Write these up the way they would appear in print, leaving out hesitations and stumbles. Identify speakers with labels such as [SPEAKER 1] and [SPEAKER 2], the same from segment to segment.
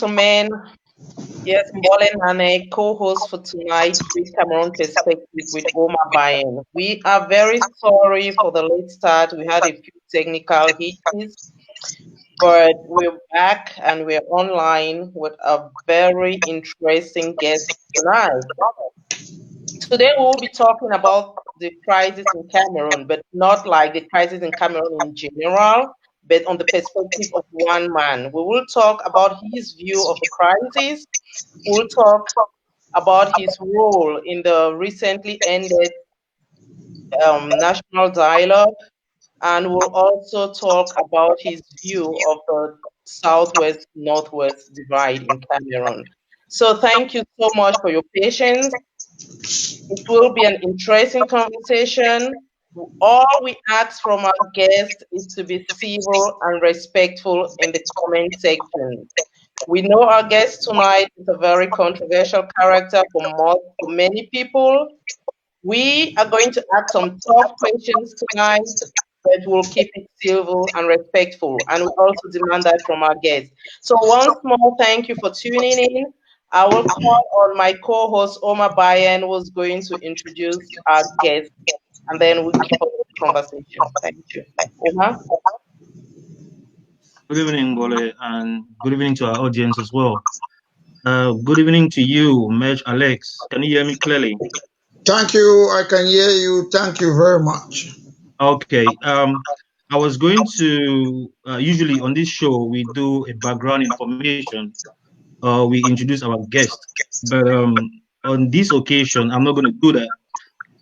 [SPEAKER 1] gentlemen, yes, Mola and a co-host for tonight with Cameroon Perspective with Omar Bayen. We are very sorry for the late start. We had a few technical hitches, but we're back and we're online with a very interesting guest tonight. Today we will be talking about the crisis in Cameroon, but not like the crisis in Cameroon in general, but on the perspective of one man. We will talk about his view of the crisis. We'll talk about his role in the recently ended national dialogue, and we'll also talk about his view of the Southwest Northwest divide in Cameroon. So, thank you so much for your patience. It will be an interesting conversation. All we ask from our guests is to be civil and respectful in the comment section. We know our guest tonight is a very controversial character for many people. We are going to ask some tough questions tonight, but we'll keep it civil and respectful. And we also demand that from our guests. So once more, thank you for tuning in. I will call on my co-host Omar Bayen, who's going to introduce our guest, and then we'll keep up the conversation. Thank you. Omar?
[SPEAKER 2] Good evening, Bole, and good evening to our audience as well. Good evening to you, Mej Alex. Can you hear me clearly?
[SPEAKER 3] Thank you. I can hear you. Thank you very much.
[SPEAKER 2] Okay. I was going to usually on this show we do a background information. We introduce our guest, but on this occasion I'm not going to do that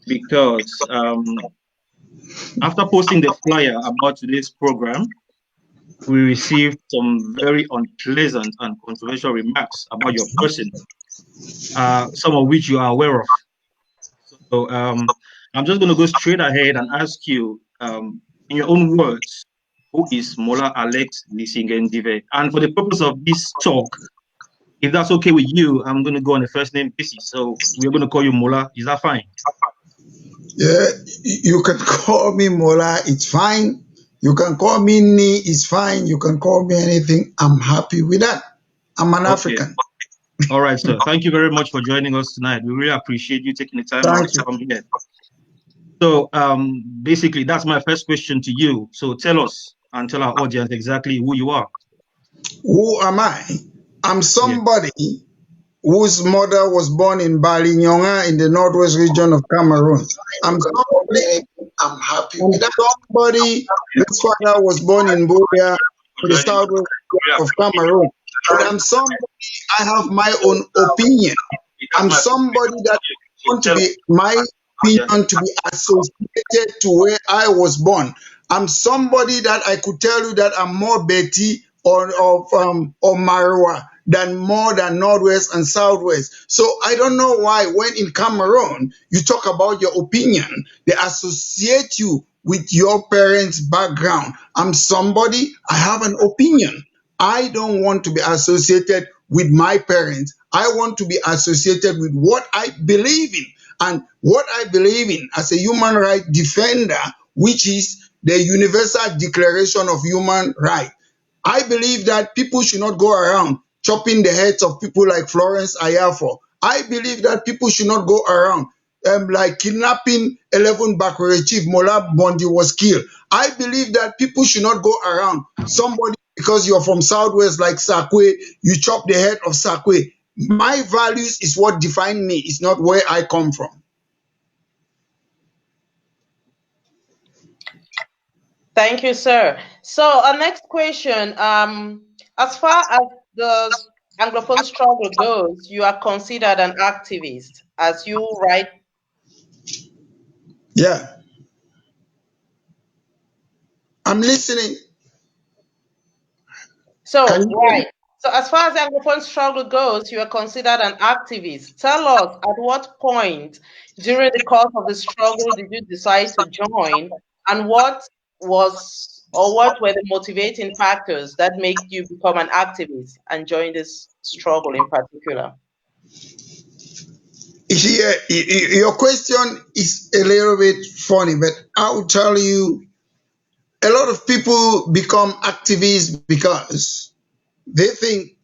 [SPEAKER 2] because after posting the flyer about today's program, we received some very unpleasant and controversial remarks about your person, some of which you are aware of. So I'm just going to go straight ahead and ask you, in your own words, who is Mola Alex Lisinge Ndive? And for the purpose of this talk, if that's okay with you, I'm going to go on a first name basis. So we're going to call you Mola. Is that fine?
[SPEAKER 3] Yeah, you can call me Mola. It's fine. You can call me Ni. It's fine. You can call me anything. I'm happy with that. I'm an African.
[SPEAKER 2] All right, sir. Thank you very much for joining us tonight. We really appreciate you taking the time out to come here. So basically, that's my first question to you. So tell us and tell our audience exactly who you are.
[SPEAKER 3] Who am I? I'm somebody whose mother was born in Balinyonga in the northwest region of Cameroon. I'm happy with that. Somebody whose father was born in Boya in the southwest of Cameroon. But I'm somebody, I have my own opinion. I'm somebody that want to be my opinion to be associated to where I was born. I'm somebody that I could tell you that I'm more Betty or Marwa than more than Northwest and Southwest. So I don't know why when in Cameroon you talk about your opinion, they associate you with your parents' background. I'm somebody, I have an opinion. I don't want to be associated with my parents. I want to be associated with what I believe in. And what I believe in as a human rights defender, which is the Universal Declaration of Human Rights. I believe that people should not go around chopping the heads of people like Florence Ayafo. I believe that people should not go around like kidnapping 11 Bakure chief Mola Bondi was killed. I believe that people should not go around somebody because you're from Southwest like Sakwe, you chop the head of Sakwe. My values is what define me. It's not where I come from.
[SPEAKER 1] Thank you, sir. So our next question, as far as the Anglophone struggle goes, you are considered an activist, as you write.
[SPEAKER 3] Yeah. I'm listening.
[SPEAKER 1] So, right. So as far as the Anglophone struggle goes, you are considered an activist. Tell us, at what point during the course of the struggle did you decide to join, and what were the motivating factors that make you become an activist and join this struggle in particular?
[SPEAKER 3] Yeah, your question is a little bit funny, but I'll tell you, a lot of people become activists because they think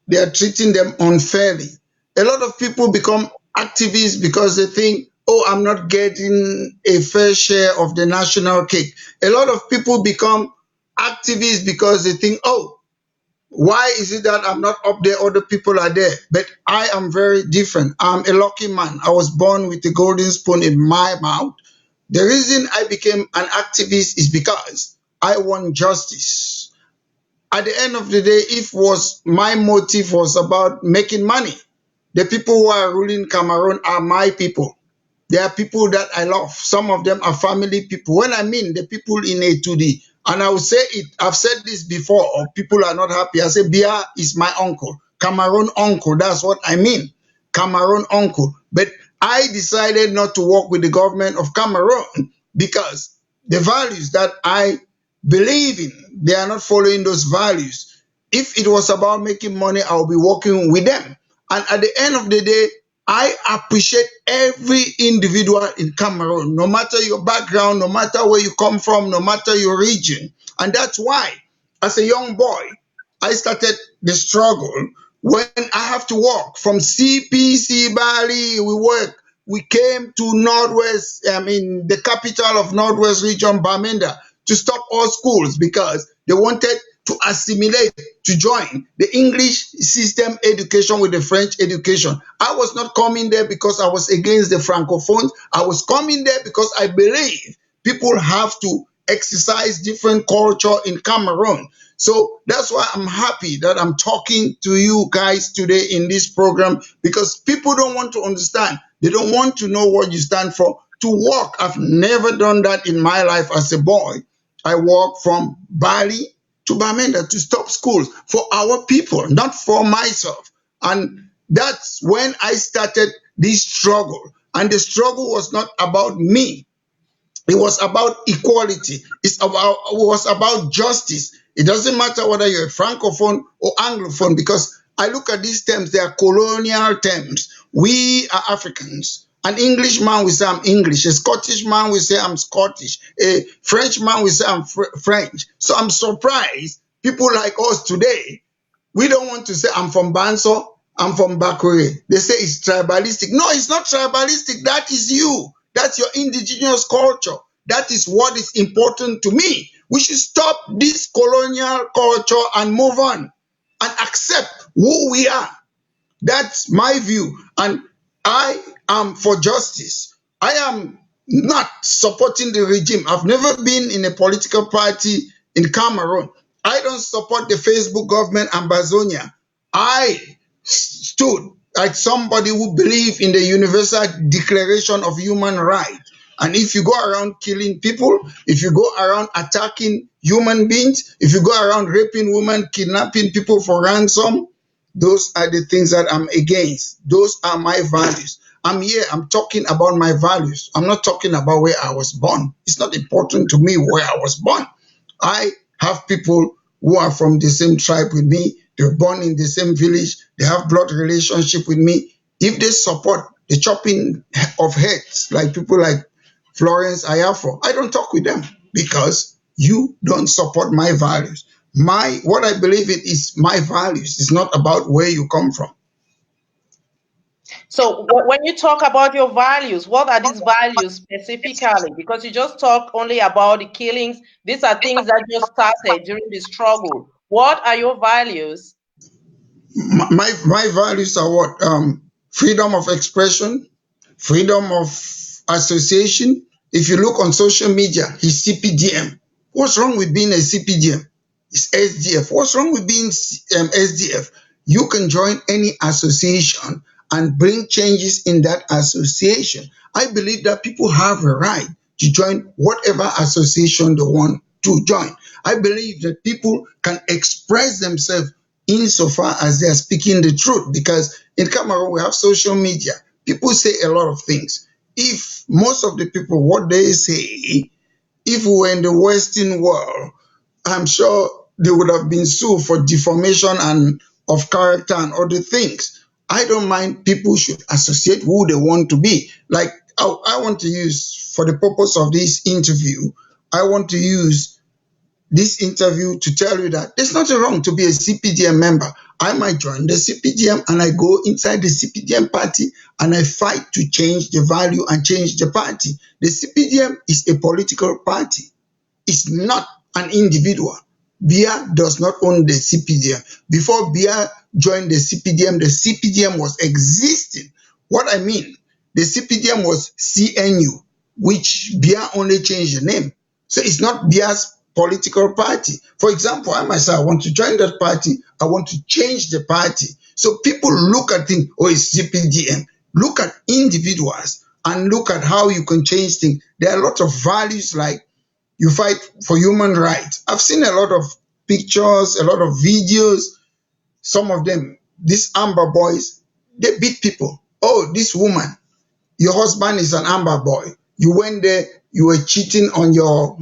[SPEAKER 3] they are treating them unfairly. A lot of people become activists because they think, oh, I'm not getting a fair share of the national cake. A lot of people become activists because they think, oh, why is it that I'm not up there, other people are there? But I am very different. I'm a lucky man. I was born with a golden spoon in my mouth. The reason I became an activist is because I want justice. At the end of the day, if was my motive was about making money, the people who are ruling Cameroon are my people. They are people that I love. Some of them are family people. When I mean the people in A2D, and I will say it, I've said this before, or people are not happy. I say, Bia is my uncle, Cameroon uncle. That's what I mean, Cameroon uncle. But I decided not to work with the government of Cameroon because the values that I believe in, they are not following those values. If it was about making money, I'll be working with them. And at the end of the day, I appreciate every individual in Cameroon, no matter your background, no matter where you come from, no matter your region. And that's why, as a young boy, I started the struggle when I have to walk from CPC Bali. We came to Northwest, I mean, the capital of Northwest region, Bamenda, to stop all schools because they wanted to assimilate, to join the English system education with the French education. I was not coming there because I was against the Francophones. I was coming there because I believe people have to exercise different culture in Cameroon. So that's why I'm happy that I'm talking to you guys today in this program, because people don't want to understand. They don't want to know what you stand for. To walk, I've never done that in my life as a boy. I walked from Bali to Bamenda to stop schools for our people, not for myself. And that's when I started this struggle. And the struggle was not about me. It was about equality. It was about justice. It doesn't matter whether you're a francophone or anglophone, because I look at these terms, they are colonial terms. We are Africans. An Englishman will say I'm English. A Scottish man will say I'm Scottish. A French man will say I'm French. So I'm surprised people like us today, we don't want to say I'm from Banso, I'm from Bakure. They say it's tribalistic. No, it's not tribalistic. That is you. That's your indigenous culture. That is what is important to me. We should stop this colonial culture and move on and accept who we are. That's my view. And I am for justice. I am not supporting the regime. I've never been in a political party in Cameroon. I don't support the Facebook government Ambazonia. I stood like somebody who believes in the Universal Declaration of Human Rights. And if you go around killing people, if you go around attacking human beings, if you go around raping women, kidnapping people for ransom, those are the things that I'm against. Those are my values. I'm here, I'm talking about my values. I'm not talking about where I was born. It's not important to me where I was born. I have people who are from the same tribe with me. They're born in the same village. They have blood relationship with me. If they support the chopping of heads, like people like Florence Ayafo, I don't talk with them because you don't support my values. What I believe in is my values. It's not about where you come from.
[SPEAKER 1] So when you talk about your values, what are these values specifically? Because you just talk only about the killings. These are things that just started during the struggle. What are your values?
[SPEAKER 3] My values are what? Freedom of expression, freedom of association. If you look on social media, he's CPDM. What's wrong with being a CPDM? It's SDF. What's wrong with being SDF? You can join any association and bring changes in that association. I believe that people have a right to join whatever association they want to join. I believe that people can express themselves insofar as they are speaking the truth, because in Cameroon we have social media. People say a lot of things. If most of the people, what they say, if we were in the Western world, I'm sure they would have been sued for defamation and of character and other things. I don't mind. People should associate who they want to be. Like I want to use, for the purpose of this interview, I want to use this interview to tell you that there's nothing wrong to be a CPDM member. I might join the CPDM and I go inside the CPDM party and I fight to change the value and change the party. The CPDM is a political party. It's not an individual. Bia does not own the CPDM. Before Bia joined the CPDM was existing. What I mean, the CPDM was CNU, which Bia only changed the name. So it's not Bia's political party. For example, I myself want to join that party. I want to change the party. So people look at things, oh, it's CPDM. Look at individuals and look at how you can change things. There are a lot of values like you fight for human rights. I've seen a lot of pictures, a lot of videos. Some of them, these Amber boys, they beat people. Oh, this woman, your husband is an Amber boy. You went there, you were cheating on your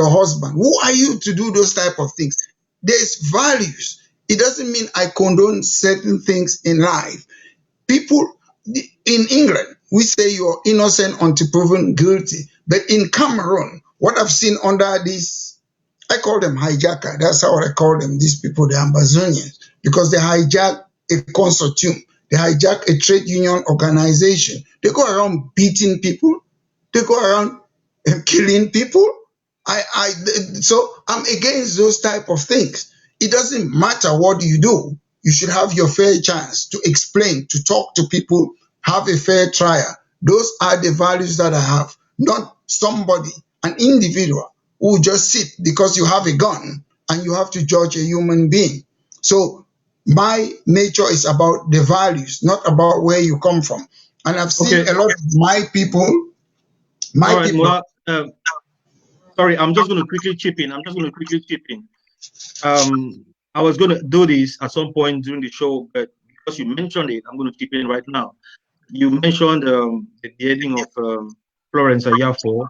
[SPEAKER 3] husband. Who are you to do those type of things? There's values. It doesn't mean I condone certain things in life. People in England, we say you're innocent until proven guilty. But in Cameroon, what I've seen under this, I call them hijacker. That's how I call them, these people, the Amazonians, because they hijack a consortium. They hijack a trade union organization. They go around beating people. They go around killing people. I so I'm against those type of things. It doesn't matter what you do. You should have your fair chance to explain, to talk to people, have a fair trial. Those are the values that I have, not somebody, an individual who just sit because you have a gun and you have to judge a human being. So my nature is about the values, not about where you come from. And I've seen a lot of my people.
[SPEAKER 2] All right, Mola. Sorry, I'm just going to quickly chip in. I was going to do this at some point during the show, but because you mentioned it, I'm going to chip in right now. You mentioned the beheading of Florence Ayafo,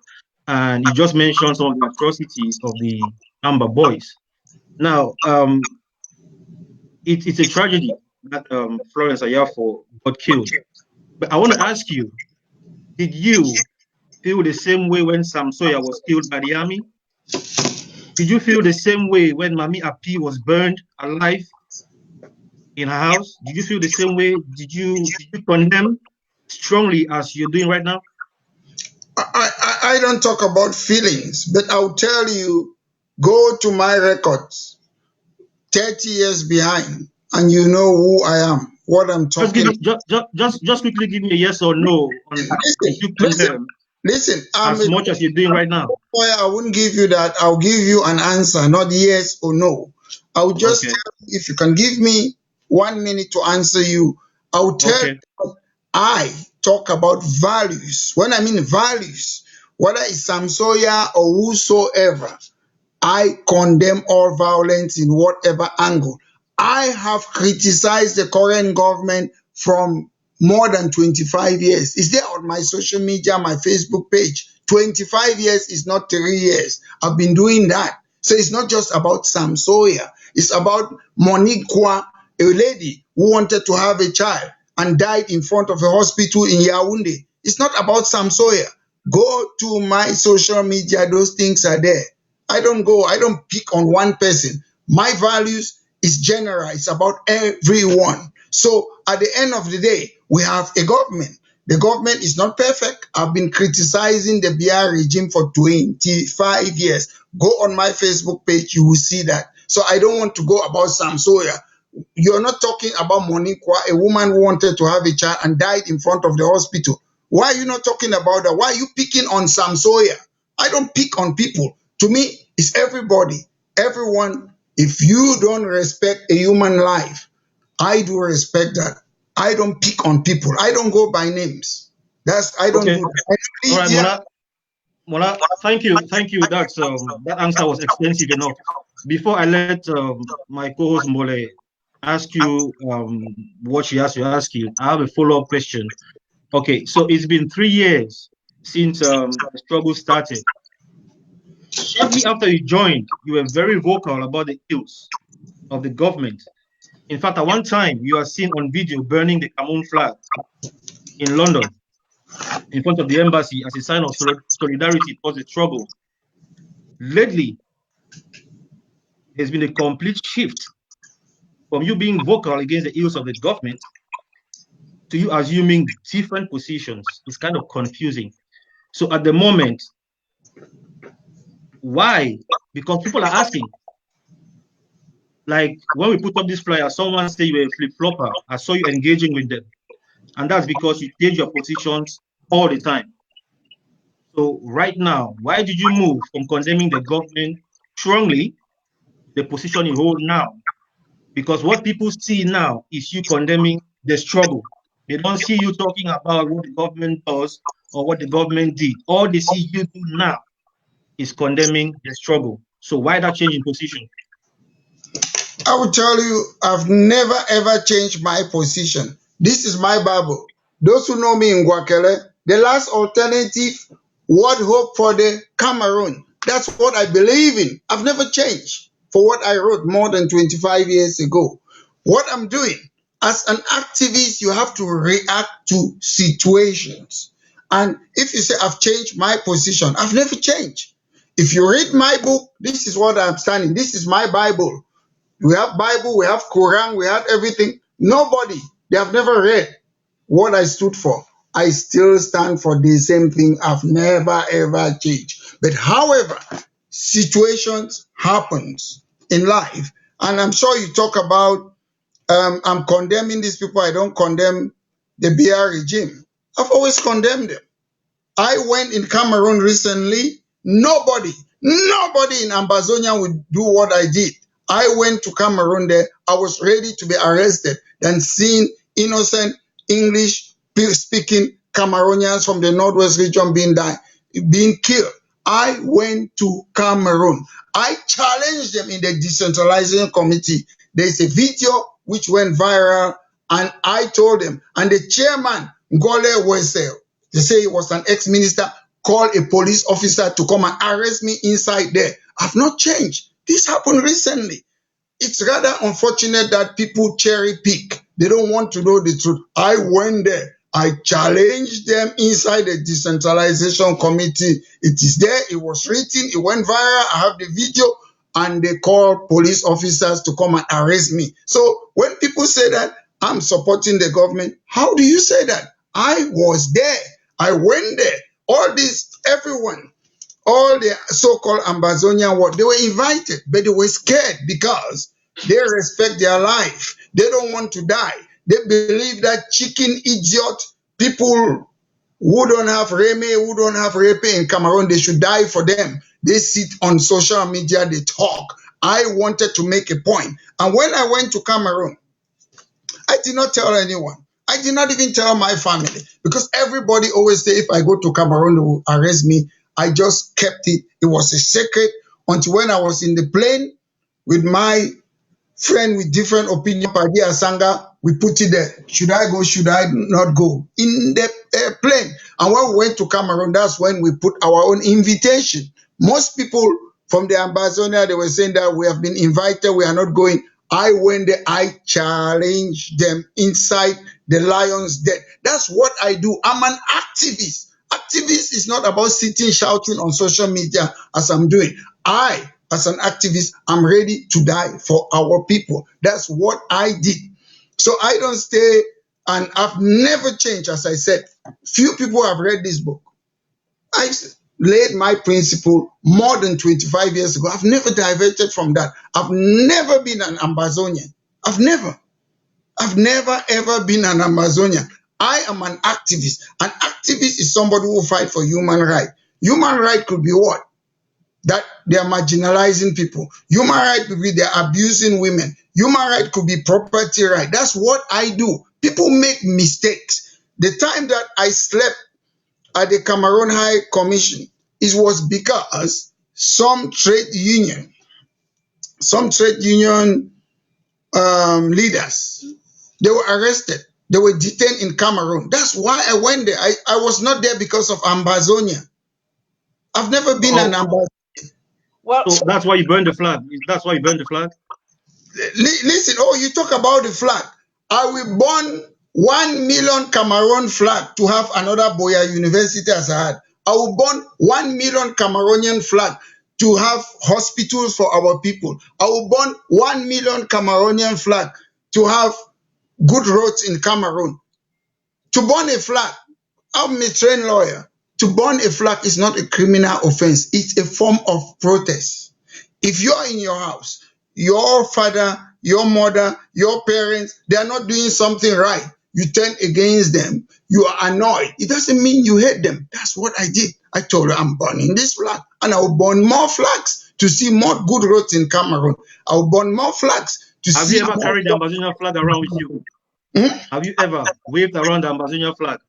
[SPEAKER 2] and you just mentioned some of the atrocities of the Amber Boys. Now, it's a tragedy that Florence Ayafo got killed. But I want to ask you, did you feel the same way when Sam Sawyer was killed by the army? Did you feel the same way when Mami Api was burned alive in her house? Did you feel the same way? Did you condemn strongly as you're doing right now?
[SPEAKER 3] I don't talk about feelings, but I'll tell you, go to my records 30 years behind, and you know who I am, what I'm talking about.
[SPEAKER 2] Just quickly give me a yes or no on did you condemn
[SPEAKER 3] listen,
[SPEAKER 2] as much as you're doing right now.
[SPEAKER 3] I wouldn't give you that. I'll give you an answer, not yes or no. I'll just tell you, if you can give me 1 minute to answer you, I'll tell you I talk about values. When I mean values, whether it's Sam Sawyer or whosoever, I condemn all violence in whatever angle. I have criticized the current government from more than 25 years. It's there on my social media, my Facebook page. 25 years is not 3 years. I've been doing that. So it's not just about Sam Sawyer. It's about Monique Kwa, a lady who wanted to have a child and died in front of a hospital in Yaoundé. It's not about Sam Sawyer. Go to my social media. Those things are there. I don't pick on one person. My values is general. It's about everyone. So at the end of the day, we have a government. The government is not perfect. I've been criticizing the BR regime for 25 years. Go on my Facebook page, you will see that. So I don't want to go about Sam Sawyer. You're not talking about Moniqua, a woman who wanted to have a child and died in front of the hospital. Why are you not talking about that? Why are you picking on Sam Sawyer? I don't pick on people. To me, it's everybody, everyone. If you don't respect a human life, I do respect that. I don't pick on people. I don't go by names. I don't do that.
[SPEAKER 2] All right, Mola, thank you. That answer was extensive enough. Before I let my co-host Mola ask you what she has to ask you, I have a follow-up question. Okay, so it's been 3 years since the struggle started. Shortly after you joined, you were very vocal about the ills of the government. In fact, at one time, you are seen on video burning the Cameroon flag in London in front of the embassy as a sign of solidarity towards the struggle. Lately, there's been a complete shift from you being vocal against the ills of the government to you assuming different positions is kind of confusing. So at the moment, why? Because people are asking. Like when we put up this flyer, someone say you're a flip flopper. I saw you engaging with them, and that's because you change your positions all the time. So right now, why did you move from condemning the government strongly to the position you hold now? Because what people see now is you condemning the struggle. They don't see you talking about what the government does or what the government did. All they see you do now is condemning the struggle. So why that change in position?
[SPEAKER 3] I will tell you, I've never ever changed my position. This is my Bible. Those who know me in Guakele, the last alternative, what hope for the Cameroon. That's what I believe in. I've never changed for what I wrote more than 25 years ago. What I'm doing, as an activist, you have to react to situations. And if you say I've changed my position, I've never changed. If you read my book, this is what I'm standing. This is my Bible. We have Bible, we have Quran, we have everything. Nobody, they have never read what I stood for. I still stand for the same thing. I've never ever changed. But however, situations happens in life, and I'm sure you talk about I'm condemning these people. I don't condemn the BR regime. I've always condemned them. I went in Cameroon recently. Nobody in Ambazonia would do what I did. I went to Cameroon there. I was ready to be arrested than seeing innocent English speaking Cameroonians from the Northwest region being killed. I went to Cameroon. I challenged them in the decentralization committee. There's a video which went viral, and I told them, and the chairman, Ngole Wesel, they say he was an ex-minister, called a police officer to come and arrest me inside there. I've not changed. This happened recently. It's rather unfortunate that people cherry pick. They don't want to know the truth. I went there. I challenged them inside the decentralization committee. It is there. It was written. It went viral. I have the video. And they called police officers to come and arrest me. So when people say that I'm supporting the government, how do you say that? I was there. I went there. All this, everyone, all the so-called Ambazonian world, they were invited, but they were scared because they respect their life. They don't want to die. They believe that chicken idiot people who don't have Reme, who don't have Repe in Cameroon, they should die for them. They sit on social media, they talk. I wanted to make a point. And when I went to Cameroon, I did not tell anyone. I did not even tell my family because everybody always say if I go to Cameroon, they will arrest me. I just kept it. It was a secret until when I was in the plane with my friend with different opinion, Padi Asanga, we put it there. Should I go? Should I not go? In the plane. And when we went to Cameroon, that's when we put our own invitation. Most people from the Ambazonia, they were saying that we have been invited, we are not going. I went there, I challenged them inside the lion's den. That's what I do. I'm an activist. Activist is not about sitting shouting on social media as I'm doing. I, as an activist, I'm ready to die for our people. That's what I did. So I don't stay, and I've never changed, as I said. Few people have read this book. I laid my principle more than 25 years ago. I've never diverted from that. I've never been an Ambazonian. I've never ever been an Amazonian. I am an activist. An activist is somebody who fight for human rights. Human right could be what? That they are marginalizing people. Human right could be they're abusing women. Human right could be property right. That's what I do. People make mistakes. The time that I slept at the Cameroon High Commission, it was because some trade union leaders, they were arrested. They were detained in Cameroon. That's why I went there. I was not there because of Ambazonia. I've never been an Ambazonia.
[SPEAKER 1] Well,
[SPEAKER 2] So that's why you burn the flag. That's why you burn the flag.
[SPEAKER 3] Listen, oh, you talk about the flag. I will burn 1 million Cameroon flag to have another Boya University as I had. I will burn 1 million Cameroonian flag to have hospitals for our people. I will burn 1 million Cameroonian flag to have good roads in Cameroon. To burn a flag, I'm a trained lawyer. To burn a flag is not a criminal offense. It's a form of protest. If you're in your house, your father, your mother, your parents, they are not doing something right, you turn against them, you are annoyed. It doesn't mean you hate them. That's what I did. I told her I'm burning this flag and I will burn more flags to see more good roads in Cameroon. I will burn more flags to
[SPEAKER 2] Have
[SPEAKER 3] see
[SPEAKER 2] you ever
[SPEAKER 3] more.
[SPEAKER 2] carried the Ambazonian flag around with you?
[SPEAKER 3] Hmm?
[SPEAKER 2] Have you ever waved around the Ambazonian flag?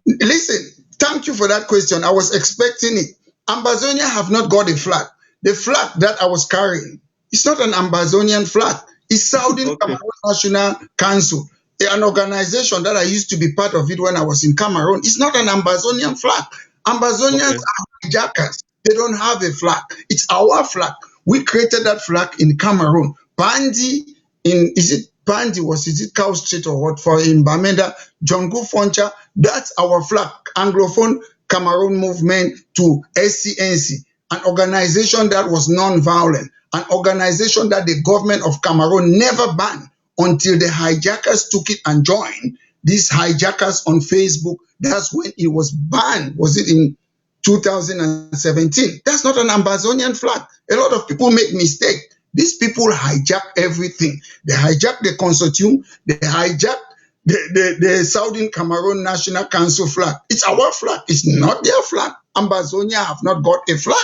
[SPEAKER 3] Listen, thank you for that question. I was expecting it. Ambazonia have not got a flag. The flag that I was carrying, it's not an Ambazonian flag. It's Southern
[SPEAKER 2] Okay,
[SPEAKER 3] Cameroon National Council, an organization that I used to be part of it when I was in Cameroon. It's not an Ambazonian flag. Ambazonians
[SPEAKER 2] okay.
[SPEAKER 3] are hijackers. They don't have a flag. It's our flag. We created that flag in Cameroon. Bandi in, is it Bandi, was is it Cow Street or what, for in Bamenda, Jongu Foncha, that's our flag. Anglophone Cameroon movement to SCNC, an organization that was non-violent, an organization that the government of Cameroon never banned until the hijackers took it and joined. These hijackers on Facebook, that's when it was banned. Was it in 2017? That's not an Ambazonian flag. A lot of people make mistake. These people hijack everything. They hijack the consortium. They hijack the Southern Cameroon National Council flag. It's our flag. It's not their flag. Ambazonia have not got a flag.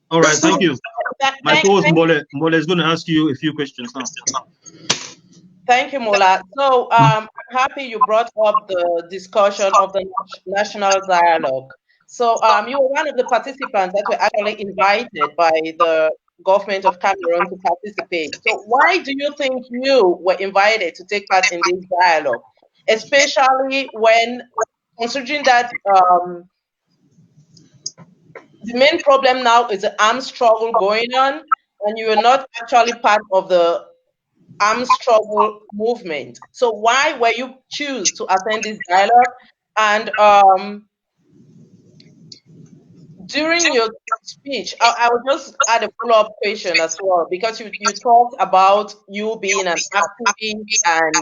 [SPEAKER 2] All right,
[SPEAKER 3] That's not.
[SPEAKER 2] thank you. My co-host Mola is going to ask you a few questions now.
[SPEAKER 1] Thank you, Mola. So I'm happy you brought up the discussion of the national dialogue. So you were one of the participants that were actually invited by the government of Cameroon to participate. So why do you think you were invited to take part in this dialogue, especially when considering that the main problem now is the armed struggle going on, and you are not actually part of the armed struggle movement. So why were you choose to attend this dialogue? And during your speech, I will just add a follow-up question as well, because you talked about you being an activist and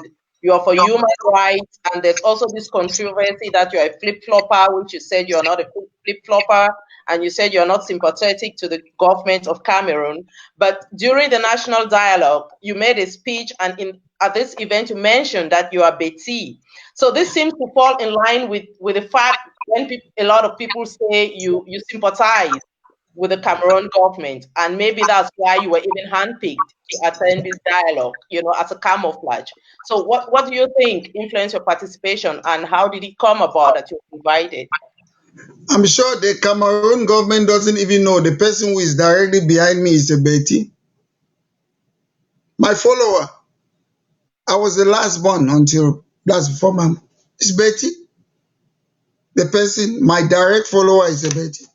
[SPEAKER 1] you're for human rights, and there's also this controversy that you're a flip-flopper, which you said you're not a flip-flopper, and you said you're not sympathetic to the government of Cameroon. But during the national dialogue, you made a speech, and at this event, you mentioned that you are Betty. So this seems to fall in line with the fact when a lot of people say you sympathize with the Cameroon government, and maybe that's why you were even handpicked to attend this dialogue, as a camouflage. So what do you think influenced your participation, and how did it come about that you were invited?
[SPEAKER 3] I'm sure the Cameroon government doesn't even know the person who is directly behind me is a Betty. My follower. I was the last born until that's before my. It's Betty. The person, my direct follower is a Betty.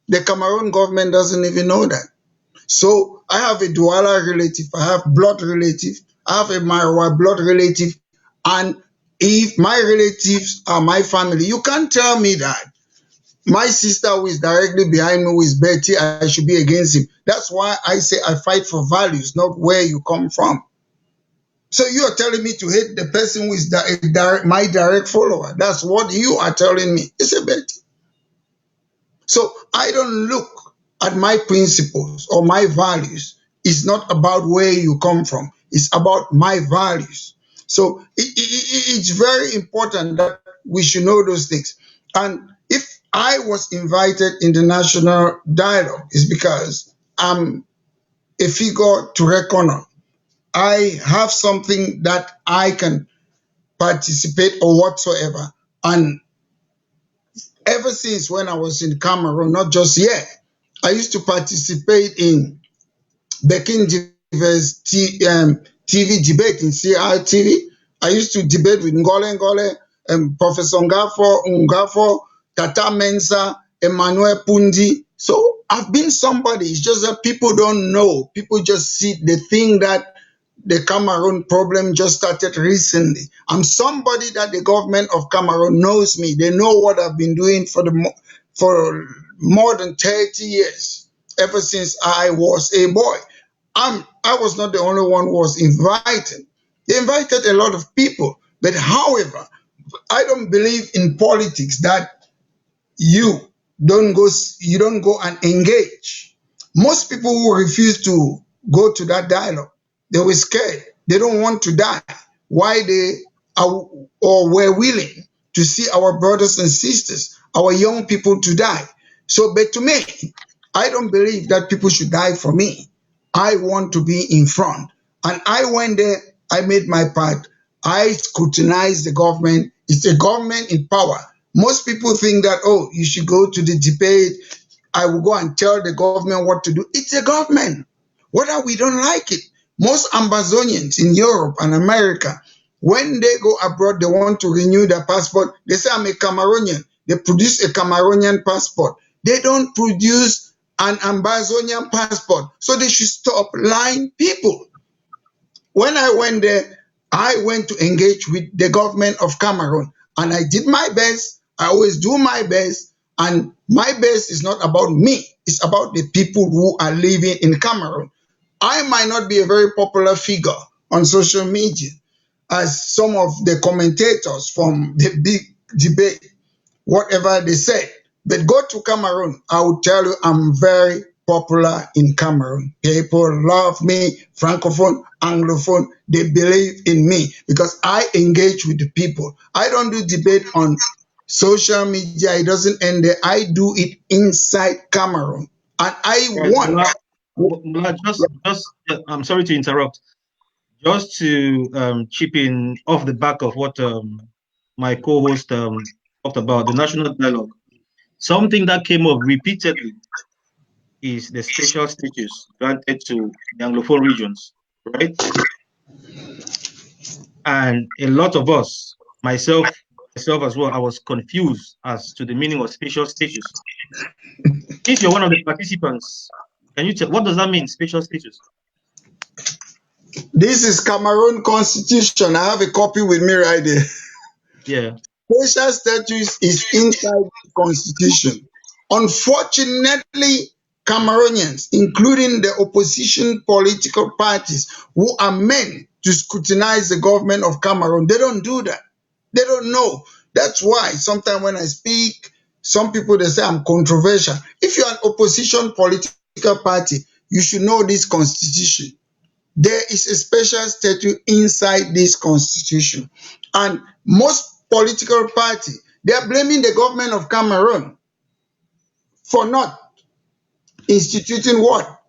[SPEAKER 3] The Cameroon government doesn't even know that. So I have a Douala relative, I have blood relative, I have a Marwa blood relative, and if my relatives are my family, you can't tell me that my sister who is directly behind me, who is Betty, I should be against him. That's why I say I fight for values, not where you come from. So you are telling me to hate the person who is my direct follower. That's what you are telling me. It's a Betty. So I don't look at my principles or my values. It's not about where you come from. It's about my values. So it's very important that we should know those things. And if I was invited in the national dialogue, it's because I'm a figure to reckon on. I have something that I can participate or whatsoever. And ever since when I was in Cameroon, not just yet, I used to participate in Bekin Diver's TV debate in CRTV. I used to debate with Ngole Ngole, Professor Ngafo, Tata Mensa, Emmanuel Pundi. So I've been somebody. It's just that people don't know. People just see the thing that the Cameroon problem just started recently. I'm somebody that the government of Cameroon knows me. They know what I've been doing for more than 30 years. ever since I was a boy. I was not the only one who was invited. They invited a lot of people. But however, I don't believe in politics that you you don't go and engage. Most people who refuse to go to that dialogue, they were scared. They don't want to die. Why they are or were willing to see our brothers and sisters, our young people to die. So, but to me, I don't believe that people should die for me. I want to be in front. And I went there, I made my part. I scrutinized the government. It's a government in power. Most people think that, oh, you should go to the debate. I will go and tell the government what to do. It's a government. Whether we don't like it. Most Amazonians in Europe and America, when they go abroad, they want to renew their passport. They say, I'm a Cameroonian. They produce a Cameroonian passport. They don't produce an Amazonian passport. So they should stop lying people. When I went there, I went to engage with the government of Cameroon and I did my best. I always do my best. And my best is not about me, it's about the people who are living in Cameroon. I might not be a very popular figure on social media as some of the commentators from the big debate, whatever they said. But go to Cameroon, I will tell you I'm very popular in Cameroon. People love me, Francophone, Anglophone, they believe in me because I engage with the people. I don't do debate on social media, it doesn't end there. I do it inside Cameroon. And I
[SPEAKER 2] Right,
[SPEAKER 3] want.
[SPEAKER 2] Mola, I'm sorry to interrupt. Just to chip in off the back of what my co-host talked about, the national dialogue. Something that came up repeatedly is the special status granted to the Anglophone regions, right? And a lot of us, myself as well, I was confused as to the meaning of special status. Since you're one of the participants, can you tell what does that mean, special status?
[SPEAKER 3] This is Cameroon Constitution. I have a copy with me right there.
[SPEAKER 2] Yeah.
[SPEAKER 3] Special status is inside the constitution. Unfortunately, Cameroonians, including the opposition political parties who are meant to scrutinize the government of Cameroon, they don't do that. They don't know. That's why sometimes when I speak, some people they say I'm controversial. If you're an opposition political party, you should know this constitution. There is a special statute inside this constitution. And most political parties, they are blaming the government of Cameroon for not instituting what?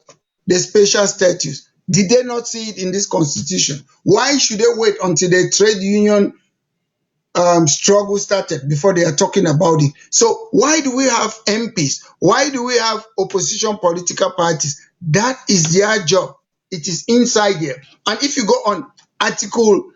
[SPEAKER 3] The special status. Did they not see it in this constitution? Why should they wait until the trade union struggle started before they are talking about it? So why do we have MPs? Why do we have opposition political parties? That is their job. It is inside there. And if you go on Article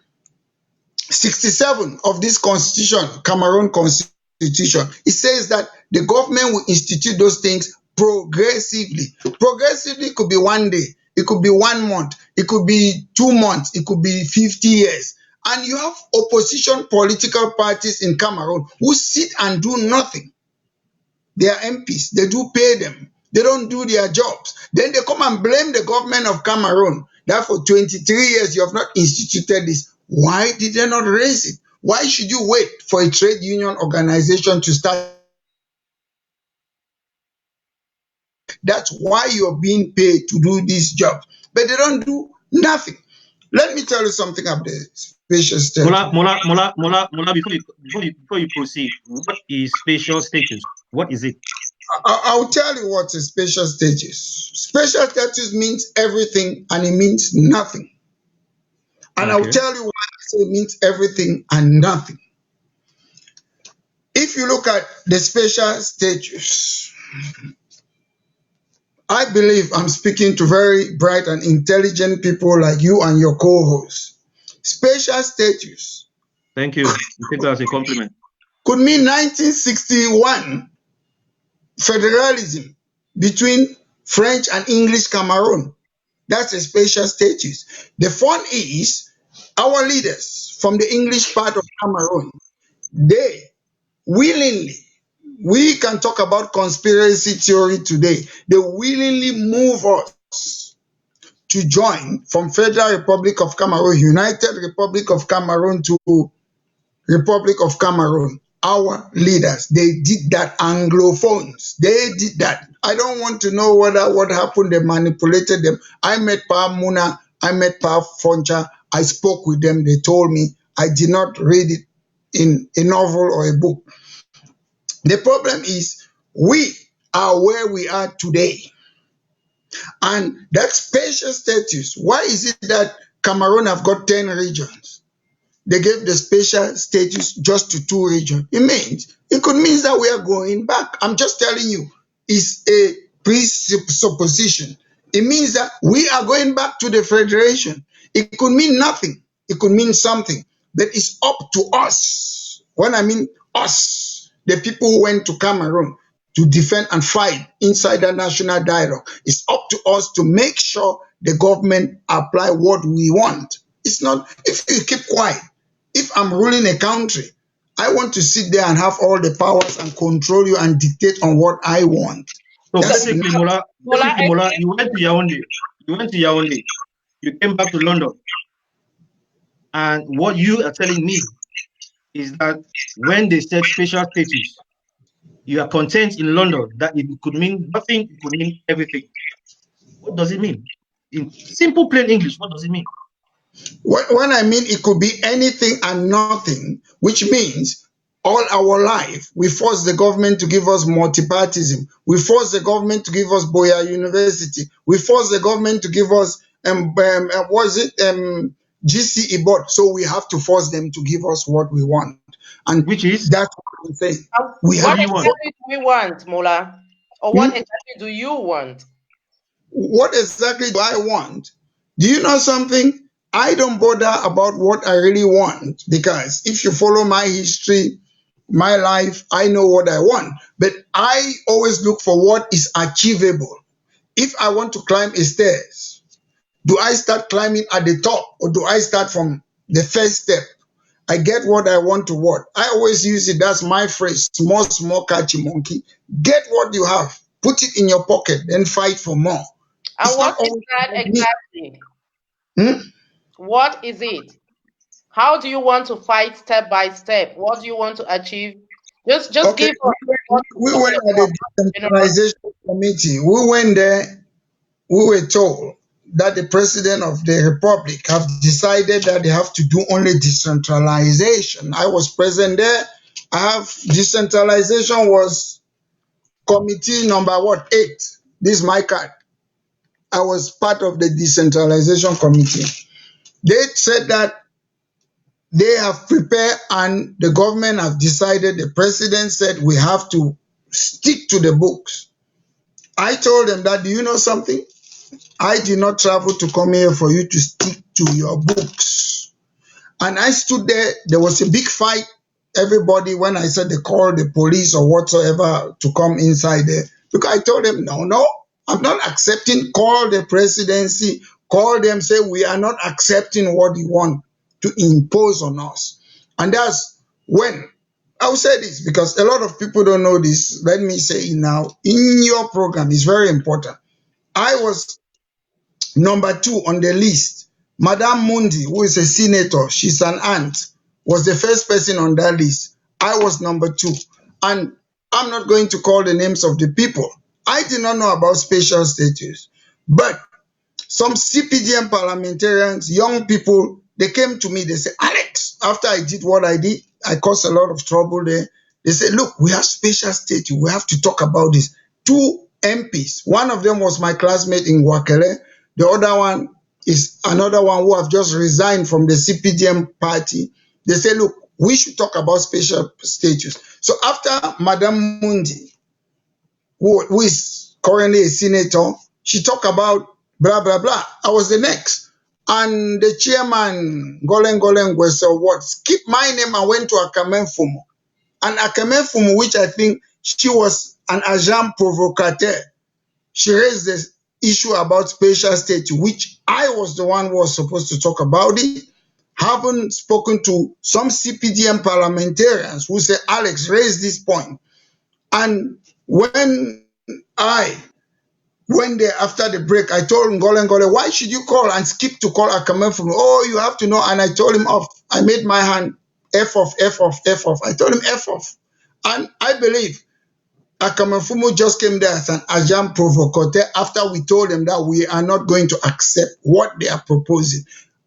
[SPEAKER 3] 67 of this constitution, Cameroon constitution, it says that the government will institute those things progressively. Progressively could be one day, it could be 1 month, it could be 2 months, it could be 50 years. And you have opposition political parties in Cameroon who sit and do nothing. They are MPs, they do pay them. They don't do their jobs. Then they come and blame the government of Cameroon that for 23 years you have not instituted this. Why did they not raise it? Why should you wait for a trade union organization to start? That's why you're being paid to do this job. But they don't do nothing. Let me tell you something about the special status.
[SPEAKER 2] Mola, before you proceed, what is special status? What is it?
[SPEAKER 3] I'll tell you what a special status. Special status means everything and it means nothing. And I'll
[SPEAKER 2] Okay.
[SPEAKER 3] tell you why I say it means everything and nothing. If you look at the special status, I believe I'm speaking to very bright and intelligent people like you and your co-host. Special status
[SPEAKER 2] Thank you. I take that as a compliment.
[SPEAKER 3] could mean 1961 federalism between French and English Cameroon. That's a special status. The fun is our leaders from the English part of Cameroon, they willingly we can talk about conspiracy theory today. They willingly move us to join from Federal Republic of Cameroon, United Republic of Cameroon to Republic of Cameroon. Our leaders, they did that. Anglophones, they did that. I don't want to know whether what happened, they manipulated them. I met Pa Muna, I met Pa Foncha, I spoke with them, they told me. I did not read it in a novel or a book. The problem is we are where we are today. And that special status, why is it that Cameroon have got 10 regions? They gave the special status just to 2 regions. It could mean that we are going back. I'm just telling you, it's a presupposition. It means that we are going back to the federation. It could mean nothing. It could mean something. But it's up to us. When I mean us, the people who went to Cameroon to defend and fight inside the national dialogue, it's up to us to make sure the government apply what we want. It's not, if you keep quiet, if I'm ruling a country, I want to sit there and have all the powers and control you and dictate on what I want.
[SPEAKER 2] So
[SPEAKER 3] That's
[SPEAKER 2] basically,
[SPEAKER 3] not,
[SPEAKER 2] Mola, you went to Yaoundé. You went to Yaoundé. You came back to London. And what you are telling me is that when they said special status, you are content in London, that it could mean nothing, it could mean everything. What does it mean? In simple, plain English, what does it mean?
[SPEAKER 3] when I mean it could be anything and nothing, which means all our life we force the government to give us multipartism. We force the government to give us Boya University. We force the government to give us GCE board. So we have to force them to give us what we want, and
[SPEAKER 2] Which is,
[SPEAKER 3] that's what I'm saying. We
[SPEAKER 2] what
[SPEAKER 1] What
[SPEAKER 3] have
[SPEAKER 2] do you want?
[SPEAKER 1] exactly do we want, Mola? Or what exactly do you want?
[SPEAKER 3] what exactly do I want? Do you know something? I don't bother about what I really want, because if you follow my history, my life, I know what I want. But I always look for what is achievable. If I want to climb a stairs, do I start climbing at the top or do I start from the first step? I get what I want to what. I always use it. That's my phrase. Small, small, catchy monkey. Get what you have. Put it in your pocket. Then fight for more.
[SPEAKER 1] And
[SPEAKER 3] It's not
[SPEAKER 1] what is
[SPEAKER 3] always
[SPEAKER 1] that
[SPEAKER 3] about me.
[SPEAKER 1] exactly?
[SPEAKER 3] Hmm?
[SPEAKER 1] What is it? How do you want to fight step by step? What do you want to achieve? Just
[SPEAKER 3] Okay,
[SPEAKER 1] give us
[SPEAKER 3] we
[SPEAKER 1] what
[SPEAKER 3] went
[SPEAKER 1] your
[SPEAKER 3] at the
[SPEAKER 1] general.
[SPEAKER 3] decentralization committee. We went there. We were told that the president of the republic have decided that they have to do only decentralization. I was present there. I have decentralization was committee number what 8. This is my card. I was part of the decentralization committee. They said that they have prepared and the government have decided. The president said we have to stick to the books. I told them that, do you know something? I did not travel to come here for you to stick to your books. And I stood there. There was a big fight. Everybody, when I said they called the police or whatsoever to come inside there, because I told them, no, no, I'm not accepting. Call the presidency, call them, say we are not accepting what you want to impose on us. And that's when I'll say this, because a lot of people don't know this. Let me say it now. In your program, it's very important. I was number 2 on the list. Madame Mundi, who is a senator, she's an aunt, was the first person on that list. I was number 2. And I'm not going to call the names of the people. I did not know about special status. But some CPDM parliamentarians, young people, they came to me, they said, Alex, after I did what I did, I caused a lot of trouble there. They said, look, we have special status. We have to talk about this. 2 MPs. One of them was my classmate in Wakele. The other one is another one who have just resigned from the CPDM party. They say, look, we should talk about special status. So after Madame Mundi, who is currently a senator, she talked about blah, blah, blah. I was the next. And the chairman, Golen Golen, was what? Skip my name and went to Akame Fumo. And Akame Fumo, which I think she was an agent provocateur, she raised the issue about special status, which I was the one who was supposed to talk about it. Haven't spoken to some CPDM parliamentarians who say, Alex, raise this point. And when I went there after the break, I told Ngole, why should you call and skip to call Akamefunu? Oh, you have to know. And I told him off. I made my hand F off, F off, F off. I told him F off. And I believe Akamafumu just came there as an agent provocateur after we told them that we are not going to accept what they are proposing.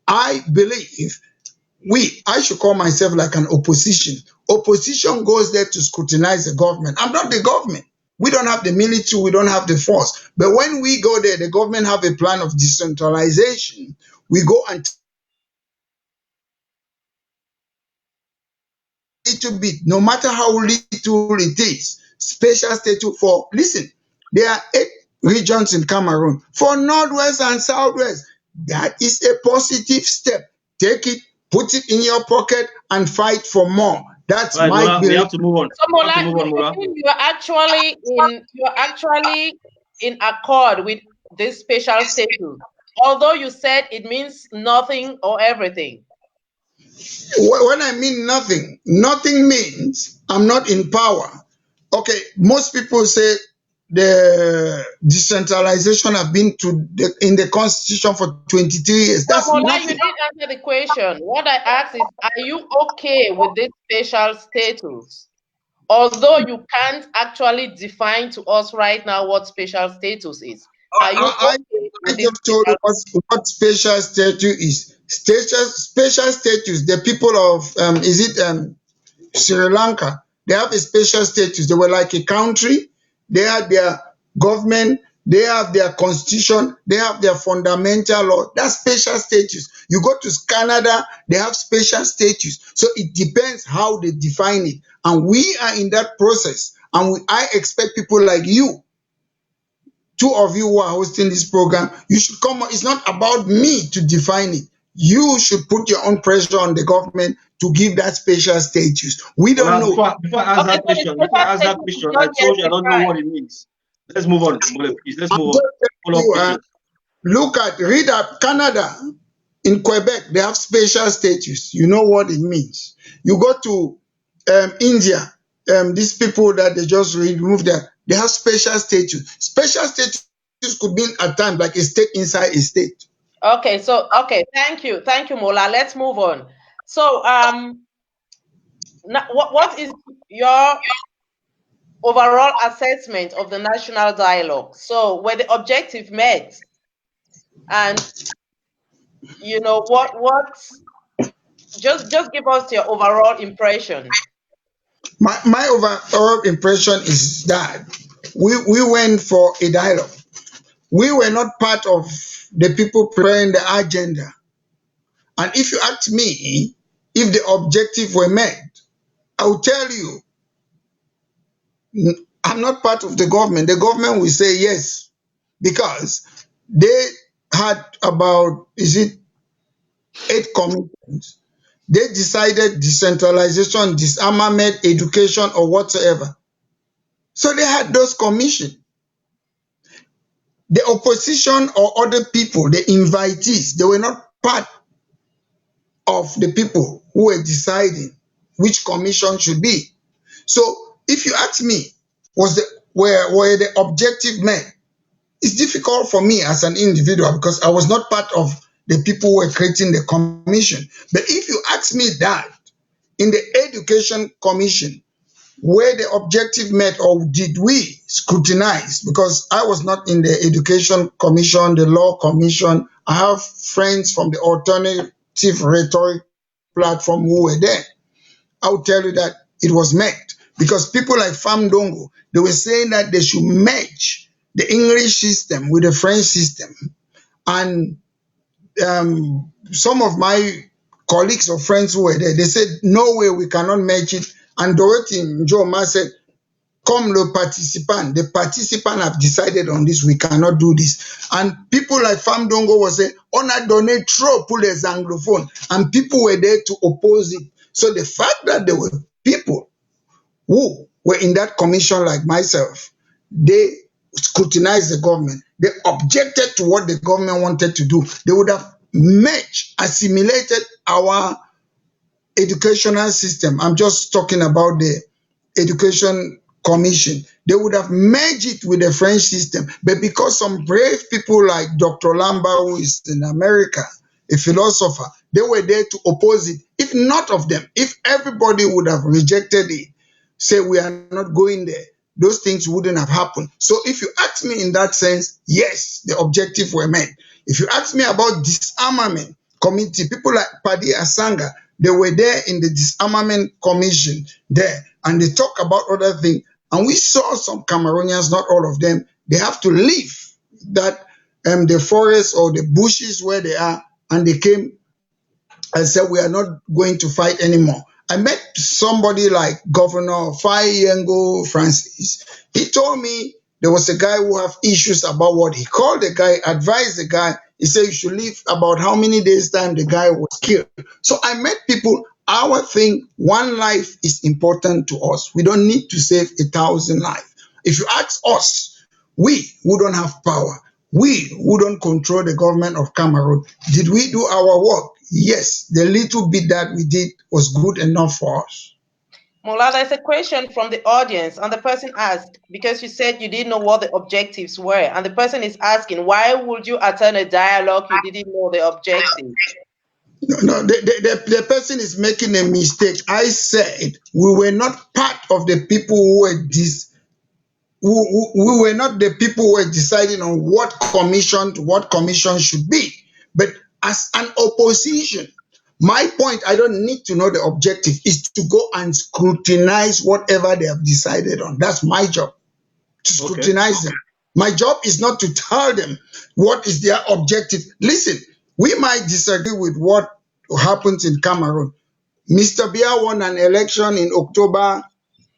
[SPEAKER 3] I believe I should call myself like an opposition. Opposition goes there to scrutinize the government. I'm not the government. We don't have the military, we don't have the force. But when we go there, the government have a plan of decentralization. We go and little bit, no matter how little it is, special status for, listen, there are 8 regions in Cameroon. For Northwest and Southwest, that is a positive step. Take it, put it in your pocket, and fight for more. That's
[SPEAKER 2] right,
[SPEAKER 3] my
[SPEAKER 2] Mola, we have to move on.
[SPEAKER 1] So Mola, you're actually in accord with this special status, although you said it means nothing or everything.
[SPEAKER 3] When I mean nothing, nothing means I'm not in power. Okay, most people say the decentralization have been in the constitution for 23 years.
[SPEAKER 1] So
[SPEAKER 3] That's
[SPEAKER 1] Mola, you
[SPEAKER 3] nothing.
[SPEAKER 1] didn't answer the question. What I asked is, are you okay with this special status? Although you can't actually define to us right now what special status is. Are you
[SPEAKER 3] I,
[SPEAKER 1] okay
[SPEAKER 3] I
[SPEAKER 1] with this
[SPEAKER 3] just told you what special status is. Special status, the people of, Sri Lanka, they have a special status. They were like a country. They had their government. They have their constitution. They have their fundamental law. That's special status. You go to Canada, they have special status. So it depends how they define it. And we are in that process. And I expect people like you, 2 of you who are hosting this program, you should come on. It's not about me to define it. You should put your own pressure on the government to give that special status. We don't
[SPEAKER 2] Mola,
[SPEAKER 3] know.
[SPEAKER 2] before I ask
[SPEAKER 1] Okay,
[SPEAKER 2] that
[SPEAKER 1] so the
[SPEAKER 2] question,
[SPEAKER 1] special status is
[SPEAKER 2] I
[SPEAKER 1] not yet
[SPEAKER 2] told you I don't know
[SPEAKER 1] defined.
[SPEAKER 2] what it means. Let's move on, Mola, please. Let's
[SPEAKER 3] I'm
[SPEAKER 2] move on.
[SPEAKER 3] just
[SPEAKER 2] Follow up
[SPEAKER 3] telling you,
[SPEAKER 2] question.
[SPEAKER 3] read up Canada. In Quebec, they have special status. You know what it means. You go to India, these people that they just removed they have special status. Special status could mean at times like a state inside a state.
[SPEAKER 1] Okay, thank you, Mola. Let's move on. So, now, what is your overall assessment of the national dialogue? So, were the objective met? And you know what? Just give us your overall impression.
[SPEAKER 3] My overall impression is that we went for a dialogue. We were not part of the people preparing the agenda. And if you ask me if the objective were met, I will tell you, I'm not part of the government. The government will say yes, because they had about, is it 8 commitments? They decided decentralization, disarmament, education, or whatsoever. So they had those commissions. The opposition or other people, the invitees, they were not part of the people who were deciding which commission should be. So if you ask me, were the objective met? It's difficult for me as an individual because I was not part of the people who were creating the commission. But if you ask me that, in the education commission, were the objective met, or did we scrutinize? Because I was not in the education commission, the law commission. I have friends from the alternative rhetoric platform who were there. I will tell you that it was met, because people like Famdongo, they were saying that they should merge the English system with the French system. And some of my colleagues or friends who were there, they said, no way, we cannot merge it. And Dorothy Njoma said, comme le participant, the participant have decided on this, we cannot do this. And people like Famdongo was saying, on a donné trop pour les anglophones. And people were there to oppose it. So the fact that there were people who were in that commission like myself, they scrutinized the government. They objected to what the government wanted to do. They would have merged, assimilated our educational system. I'm just talking about the education commission. They would have merged it with the French system. But because some brave people like Dr. Lamba, who is in America, a philosopher, they were there to oppose it. If not of them, if everybody would have rejected it, say we are not going there, those things wouldn't have happened. So if you ask me in that sense, yes, the objective were met. If you ask me about disarmament committee, people like Paddy Asanga, they were there in the disarmament commission there, and they talk about other things. And we saw some Cameroonians, not all of them, they have to leave that the forest or the bushes where they are, and they came and said, we are not going to fight anymore. I met somebody like Governor Fayengo Francis. He told me there was a guy who have issues about what he called the guy, advised the guy. He said you should leave about how many days time the guy was killed. So I met people. Our thing, one life is important to us. We don't need to save 1,000 lives. If you ask us, we who don't have power, we who don't control the government of Cameroon, did we do our work? Yes, the little bit that we did was good enough for us.
[SPEAKER 1] Mola, there's a question from the audience, and the person asked, because you said you didn't know what the objectives were, and the person is asking, why would you attend a dialogue you didn't know the objectives?
[SPEAKER 3] No, the person is making a mistake. I said we were not part of the people who were we were not the people who were deciding on what commission should be. But as an opposition, my point, I don't need to know the objective, is to go and scrutinize whatever they have decided on. That's my job, to scrutinize them. My job is not to tell them what is their objective. Listen, we might disagree with what happens in Cameroon. Mr. Biya won an election in October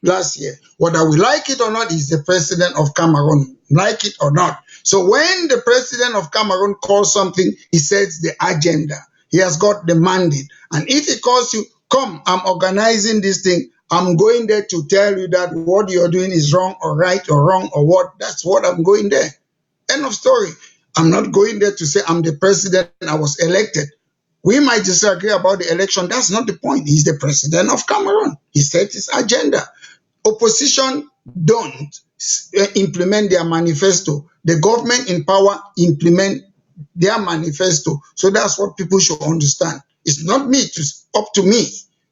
[SPEAKER 3] last year. Whether we like it or not, he's the president of Cameroon, like it or not. So when the president of Cameroon calls something, he sets the agenda. He has got the mandate. And if he calls you, come, I'm organizing this thing, I'm going there to tell you that what you're doing is wrong or right or wrong or what, that's what I'm going there. End of story. I'm not going there to say I'm the president, I was elected. We might disagree about the election. That's not the point. He's the president of Cameroon. He set his agenda. Opposition don't implement their manifesto. The government in power implement their manifesto. So that's what people should understand. It's not up to me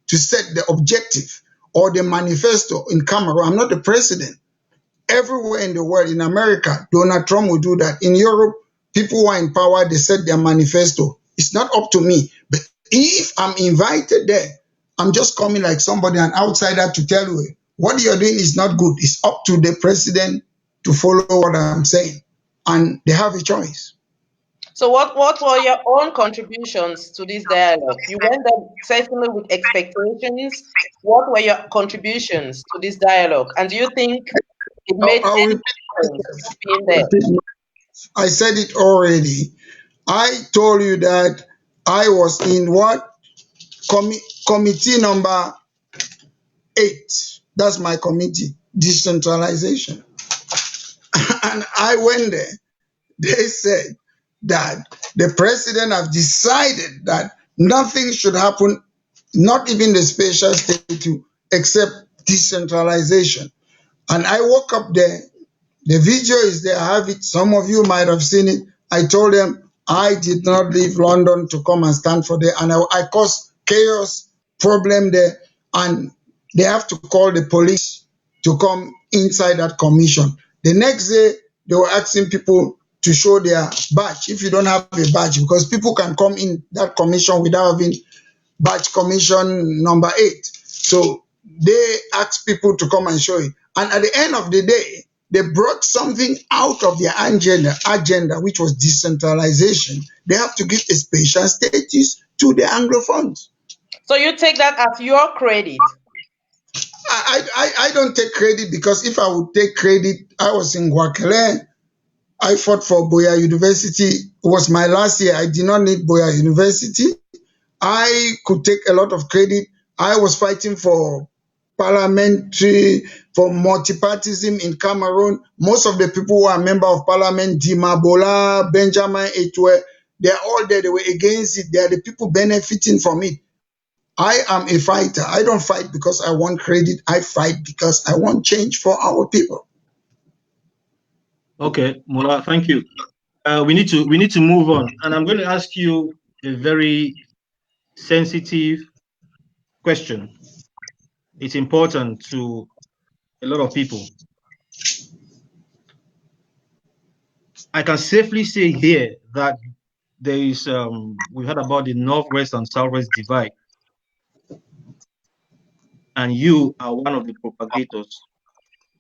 [SPEAKER 3] to set the objective or the manifesto in Cameroon. I'm not the president. Everywhere in the world, in America, Donald Trump will do that. In Europe, people who are in power, they set their manifesto. It's not up to me. But if I'm invited there, I'm just coming like somebody, an outsider, to tell you what you're doing is not good. It's up to the president to follow what I'm saying. And they have a choice.
[SPEAKER 1] So what were your own contributions to this dialogue? You went there certainly with expectations. What were your contributions to this dialogue? And do you think it made any difference being there?
[SPEAKER 3] I said it already. I told you that I was in what? Committee number 8. That's my committee, decentralization. And I went there. They said that the president have decided that nothing should happen, not even the special state, except decentralization. And I woke up there. The video is there. I have it. Some of you might have seen it. I told them I did not leave London to come and stand for there. And I caused chaos, problem there. And they have to call the police to come inside that commission. The next day, they were asking people to show their badge. If you don't have a badge, because people can come in that commission without having badge, commission number 8. So they asked people to come and show it. And at the end of the day, they brought something out of their agenda, which was decentralization. They have to give a special status to the Anglophones.
[SPEAKER 1] So you take that as your credit?
[SPEAKER 3] I don't take credit, because if I would take credit, I was in Guaquele. I fought for Boya University. It was my last year. I did not need Boya University. I could take a lot of credit. I was fighting for parliamentary, for multipartism in Cameroon. Most of the people who are member of parliament, Dima Bola, Benjamin Etwe, they are all there. They were against it. They are the people benefiting from it. I am a fighter. I don't fight because I want credit. I fight because I want change for our people.
[SPEAKER 2] Okay, Mola, thank you. We need to move on, and I'm going to ask you a very sensitive question. It's important to a lot of people. I can safely say here that there is we heard about the northwest and southwest divide, and you are one of the propagators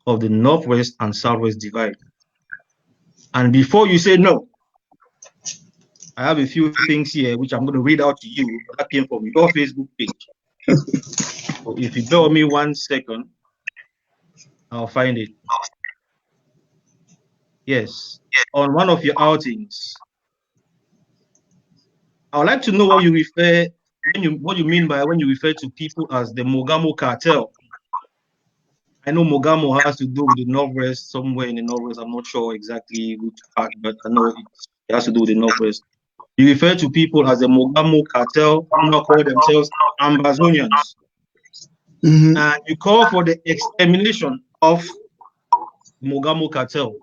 [SPEAKER 2] of the northwest and southwest divide. And before you say no, I have a few things here which I'm going to read out to you that came from your Facebook page. So if you bear with me 1 second, I'll find it. Yes, on one of your outings, I would like to know what you mean by when you refer to people as the Mogamo cartel. I know Mogamo has to do with the Northwest, somewhere in the Northwest. I'm not sure exactly which part, but I know it has to do with the Northwest. You refer to people as the Mogamo cartel, who now call themselves Ambazonians,
[SPEAKER 3] Mhm.
[SPEAKER 2] and you call for the extermination of Mogamo cartel.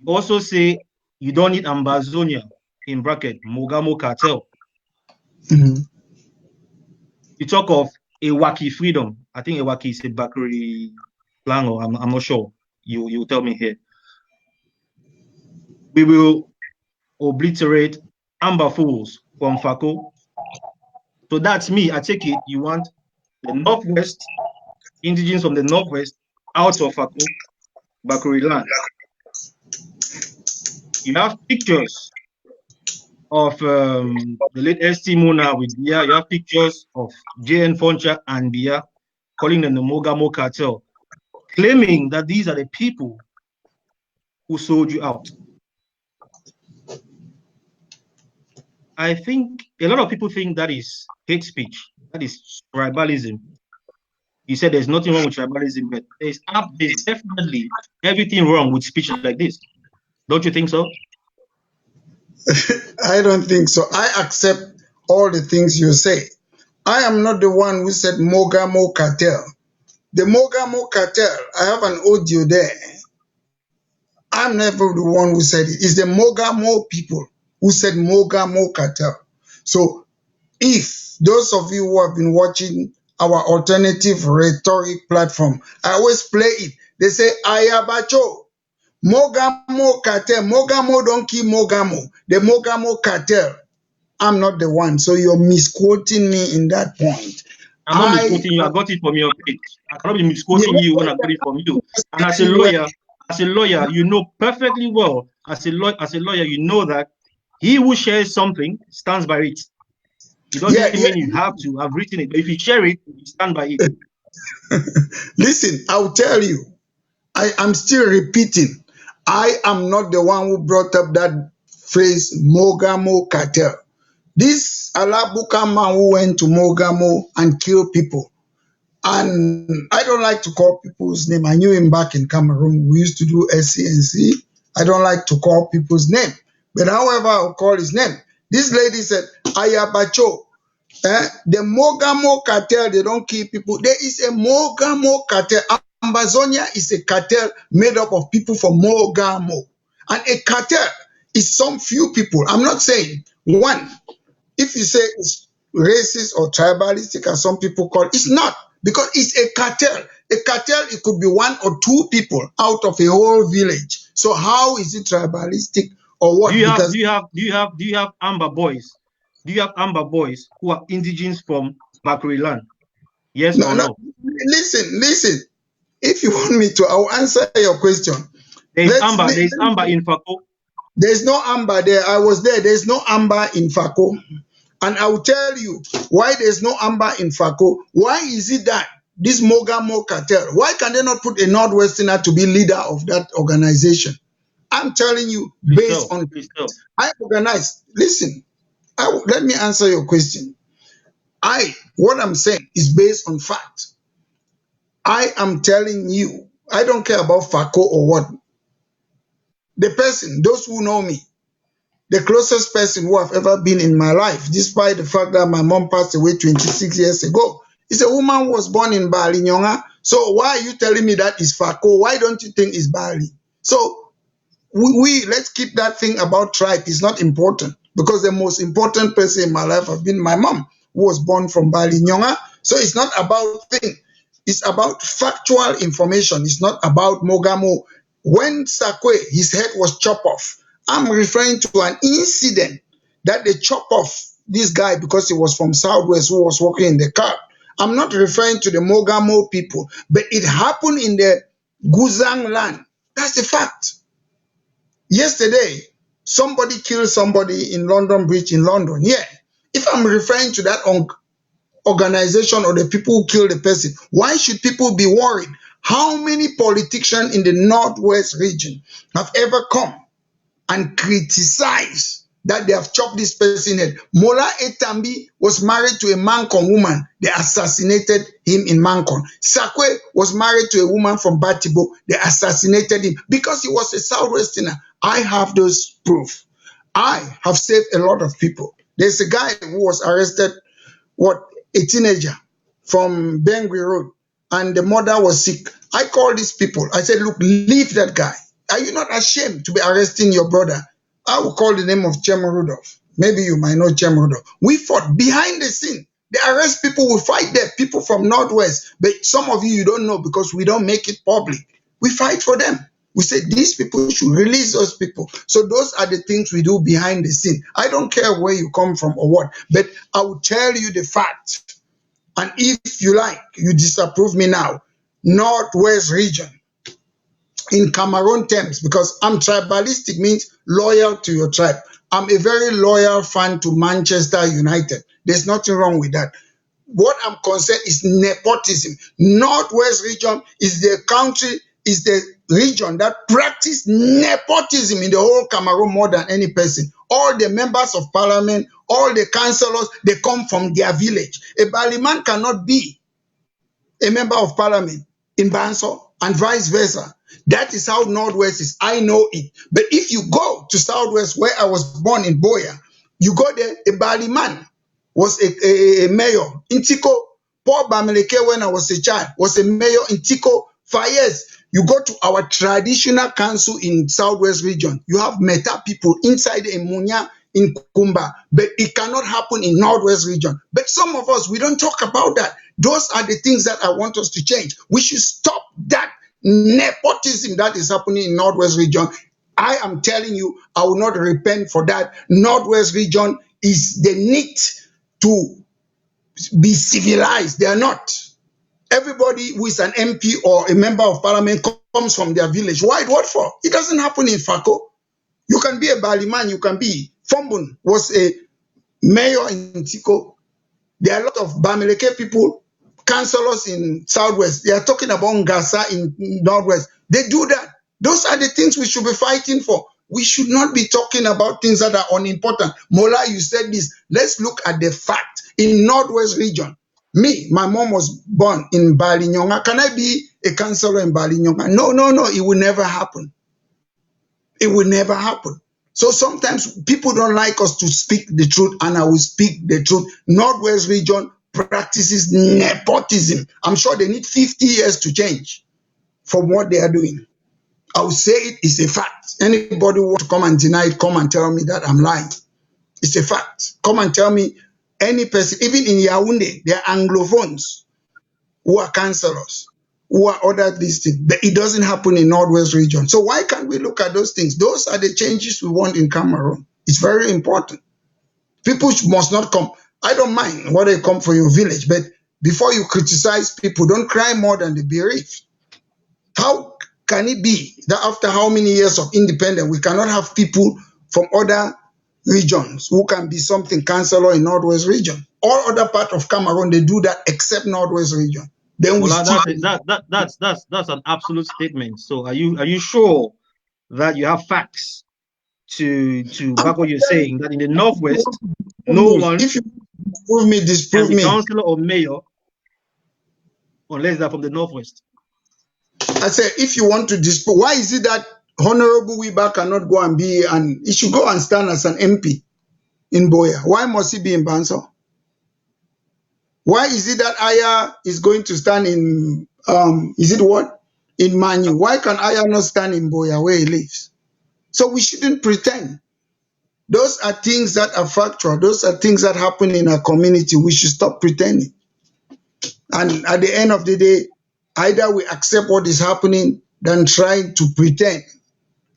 [SPEAKER 2] You also say you don't need Ambazonia, in bracket, Mogamo cartel.
[SPEAKER 3] Mhm.
[SPEAKER 2] You talk of Ewaki freedom. I think Ewaki is a Bakri slang, or I'm not sure. You tell me here. We will obliterate Amber Fools from Fako. So that's me. I take it you want the Northwest, indigenous from the Northwest, out of Fako, Bakri land. You have pictures of the late ST Mona with Bia. You have pictures of JN Foncha and Bia calling them the Mogamo cartel, claiming that these are the people who sold you out. I think a lot of people think that is hate speech, that is tribalism. You said there's nothing wrong with tribalism, but there's definitely everything wrong with speech like this. Don't you think so?
[SPEAKER 3] I don't think so. I accept all the things you say. I am not the one who said Mogamo cartel. The Mogamo cartel, I have an audio there. I'm never the one who said it. It's the Mogamo people who said Mogamo cartel. So if those of you who have been watching our alternative rhetoric platform, I always play it. They say Ayabacho, Mogamo cartel. Mogamo don't kill Mogamo. The Mogamo cartel. I'm not the one. So you're misquoting me in that point.
[SPEAKER 2] I'm not
[SPEAKER 3] I
[SPEAKER 2] misquoting you. I got it from your page. I cannot be
[SPEAKER 3] yeah,
[SPEAKER 2] misquoting you when I got it from you. And as a lawyer, you know perfectly well, as a lawyer, you know that he who shares something stands by it. It
[SPEAKER 3] yeah,
[SPEAKER 2] doesn't
[SPEAKER 3] yeah.
[SPEAKER 2] mean you have to have written it, but if you share it, you stand by it.
[SPEAKER 3] Listen, I'll tell you. I am still repeating. I am not the one who brought up that phrase Mogamo cartel. This Alabuka man who went to Mogamo and killed people. And I don't like to call people's name. I knew him back in Cameroon. We used to do SCNC. I don't like to call people's name. But however, I'll call his name. This lady said, Ayabacho. The Mogamo cartel, they don't kill people. There is a Mogamo cartel. Ambazonia is a cartel made up of people from Mogamo. And a cartel is some few people. I'm not saying one. If you say it's racist or tribalistic, as some people call it, it's not. Because it's a cartel. A cartel, it could be one or two people out of a whole village. So how is it tribalistic or
[SPEAKER 2] Do
[SPEAKER 3] what?
[SPEAKER 2] you have
[SPEAKER 3] Because
[SPEAKER 2] do you have do you have do you have Amber boys? Do you have Amber boys who are indigenous from Bakri land? Yes
[SPEAKER 3] no,
[SPEAKER 2] or
[SPEAKER 3] no,
[SPEAKER 2] no?
[SPEAKER 3] listen. If you want me to, I'll answer your question.
[SPEAKER 2] There is Amber in Fako.
[SPEAKER 3] There's no amber there. I was there. There's no amber in Fako. And I will tell you why there's no amber in Fako. Why is it that this Mogamo cartel, why can they not put a Northwesterner to be leader of that organization? I'm telling you, based
[SPEAKER 2] Crystal,
[SPEAKER 3] on
[SPEAKER 2] Crystal.
[SPEAKER 3] I organize. Listen, let me answer your question. What I'm saying is based on fact. I am telling you, I don't care about Fako or what. The person, those who know me, the closest person who I've ever been in my life, despite the fact that my mom passed away 26 years ago, is a woman who was born in Bali Nyonga. So why are you telling me that is Fako? Why don't you think it's Bali? So we let's keep that thing about tribe. It's not important, because the most important person in my life has been my mom, who was born from Bali Nyonga. So it's not about thing. It's about factual information. It's not about Mogamo. When Sakwe, his head was chopped off, I'm referring to an incident that they chopped off this guy because he was from Southwest, who was working in the car. I'm not referring to the Mogamo people, but it happened in the Guzang land. That's the fact. Yesterday, somebody killed somebody in London Bridge in London. Yeah. If I'm referring to that organization or the people who killed the person, why should people be worried? How many politicians in the Northwest region have ever come and criticized that they have chopped this person head? Mola Etambi was married to a Mancon woman. They assassinated him in Mancon. Sakwe was married to a woman from Batibo. They assassinated him because he was a Southwesterner. I have those proof. I have saved a lot of people. There's a guy who was arrested, a teenager from Bengui Road, and the mother was sick. I called these people. I said, look, leave that guy. Are you not ashamed to be arresting your brother? I will call the name of Chem Rudolph. Maybe you might know Chem Rudolph. We fought behind the scene. They arrest people, we fight there, people from Northwest. But some of you don't know because we don't make it public. We fight for them. We say these people should release those people. So those are the things we do behind the scene. I don't care where you come from or what, but I will tell you the fact. And if you like, you disapprove me now. Northwest region, in Cameroon terms, because I'm tribalistic, means loyal to your tribe. I'm a very loyal fan to Manchester United. There's nothing wrong with that. What I'm concerned is nepotism. Northwest region is the country, is the region that practice nepotism in the whole Cameroon more than any person. All the members of parliament, all the councillors, they come from their village. A Baliman cannot be a member of parliament in Banso and vice versa. That is how Northwest is. I know it. But if you go to Southwest, where I was born in Boya, you go there, a Baliman was a mayor in Tiko. Paul Bameleke, when I was a child, was a mayor in Tiko for years. You go to our traditional council in Southwest region, you have Meta people inside in Munya, in Kumba, but it cannot happen in Northwest region. But some of us, we don't talk about that. Those are the things that I want us to change. We should stop that nepotism that is happening in Northwest region. I am telling you, I will not repent for that. Northwest region is the need to be civilized. They are not. Everybody who is an MP or a member of parliament comes from their village. Why? What for? It doesn't happen in Fako. You can be a Baliman, you can be. Fombun was a mayor in Tiko. There are a lot of Bameleke people, councillors in Southwest. They are talking about Ngasa in Northwest. They do that. Those are the things we should be fighting for. We should not be talking about things that are unimportant. Mola, you said this. Let's look at the fact. In Northwest region, me, my mom was born in Balinyonga. Can I be a councillor in Balinyonga? No, no, no. It will never happen. It will never happen. So sometimes people don't like us to speak the truth, and I will speak the truth. Northwest region practices nepotism. I'm sure they need 50 years to change from what they are doing. I will say it is a fact. Anybody who wants to come and deny it, come and tell me that I'm lying. It's a fact. Come and tell me any person, even in Yaoundé, there are Anglophones who are councillors, who are other these things. But it doesn't happen in Northwest region. So why can't we look at those things? Those are the changes we want in Cameroon. It's very important. People must not come. I don't mind what they come for your village, but before you criticize people, don't cry more than the bereaved. How can it be that after how many years of independence, we cannot have people from other regions who can be something councillor in Northwest region? All other part of Cameroon, they do that except Northwest region. Then
[SPEAKER 2] Well, that's an absolute statement. So are you sure that you have facts to back what you're saying, that in the Northwest, no one
[SPEAKER 3] if you prove me,
[SPEAKER 2] can
[SPEAKER 3] disprove
[SPEAKER 2] be
[SPEAKER 3] me.
[SPEAKER 2] councillor or mayor unless they're from the Northwest?
[SPEAKER 3] I say, if you want to disprove, why is it that Honorable Wiba cannot go and be, and he should go and stand as an MP in Boya. Why must he be in Banso? Why is it that Aya is going to stand in, is it what? In Manu. Why can Aya not stand in Boya where he lives? So we shouldn't pretend. Those are things that are factual. Those are things that happen in our community. We should stop pretending. And at the end of the day, either we accept what is happening than trying to pretend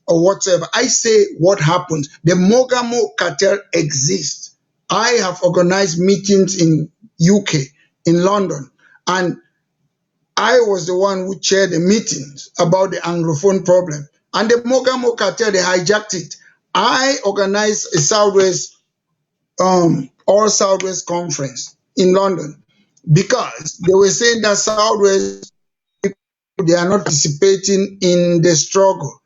[SPEAKER 3] or whatever. I say what happens. The Mogamo cartel exists. I have organized meetings in UK, in London, and I was the one who chaired the meetings about the Anglophone problem. And the Mogamo cartel, they hijacked it. I organized a Southwest, all Southwest conference in London because they were saying that Southwest, they are not participating in the struggle.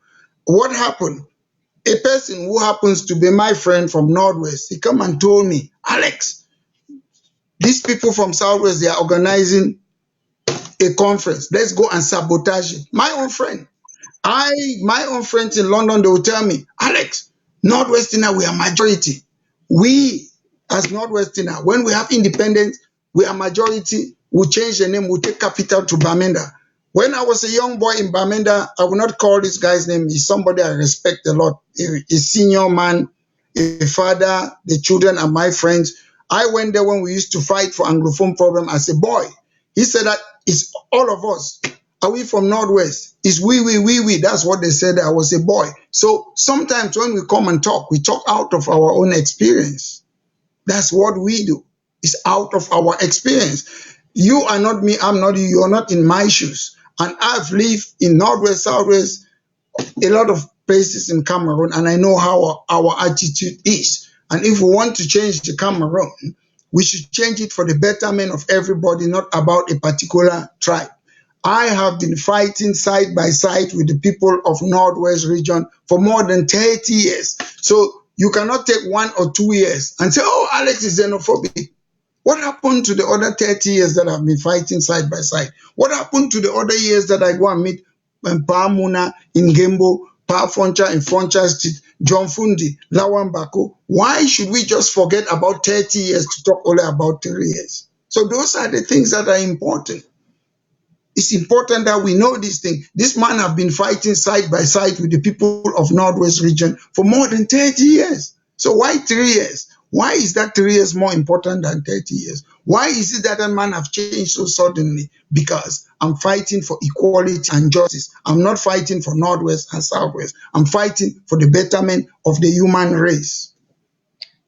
[SPEAKER 3] What happened? A person who happens to be my friend from Northwest, he come and told me, Alex, these people from Southwest, they are organizing a conference. Let's go and sabotage it. My own friend. My own friends in London, they will tell me, Alex, Northwesterner, we are majority. We, as Northwesterner, when we have independence, we are majority. We'll change the name. We'll take capital to Bamenda. When I was a young boy in Bamenda, I will not call this guy's name. He's somebody I respect a lot, a senior man, a father. The children are my friends. I went there when we used to fight for Anglophone problem as a boy. He said that it's all of us. Are we from Northwest? It's we. That's what they said. I was a boy. So sometimes when we come and talk, we talk out of our own experience. That's what we do. It's out of our experience. You are not me, I'm not you. You're not in my shoes. And I've lived in Northwest, Southwest, a lot of places in Cameroon, and I know how our attitude is. And if we want to change the Cameroon, we should change it for the betterment of everybody, not about a particular tribe. I have been fighting side by side with the people of Northwest region for more than 30 years. So you cannot take 1 or 2 years and say, oh, Alex is xenophobic. What happened to the other 30 years that I've been fighting side by side? What happened to the other years that I go and meet Pa Muna in Gembo, Pa Foncha in Foncha Street, John Fundi, Lawan Bako? Why should we just forget about 30 years to talk only about 3 years? So those are the things that are important. It's important that we know these things. This man have been fighting side by side with the people of Northwest region for more than 30 years. So why 3 years? Why is that 3 years more important than 30 years? Why is it that man have changed so suddenly? Because I'm fighting for equality and justice. I'm not fighting for Northwest and Southwest. I'm fighting for the betterment of the human race.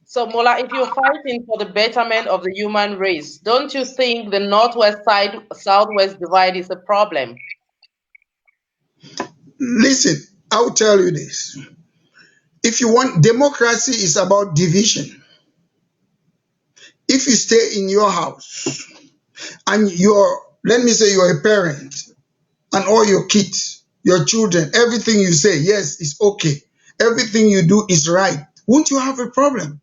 [SPEAKER 1] So, Mola, if you're fighting for the betterment of the human race, don't you think the northwest side southwest divide is a problem?
[SPEAKER 3] Listen, I'll tell you this. If you want, democracy is about division. If you stay in your house and let me say you're a parent and all your kids, your children, everything you say, yes, is okay. Everything you do is right. Won't you have a problem?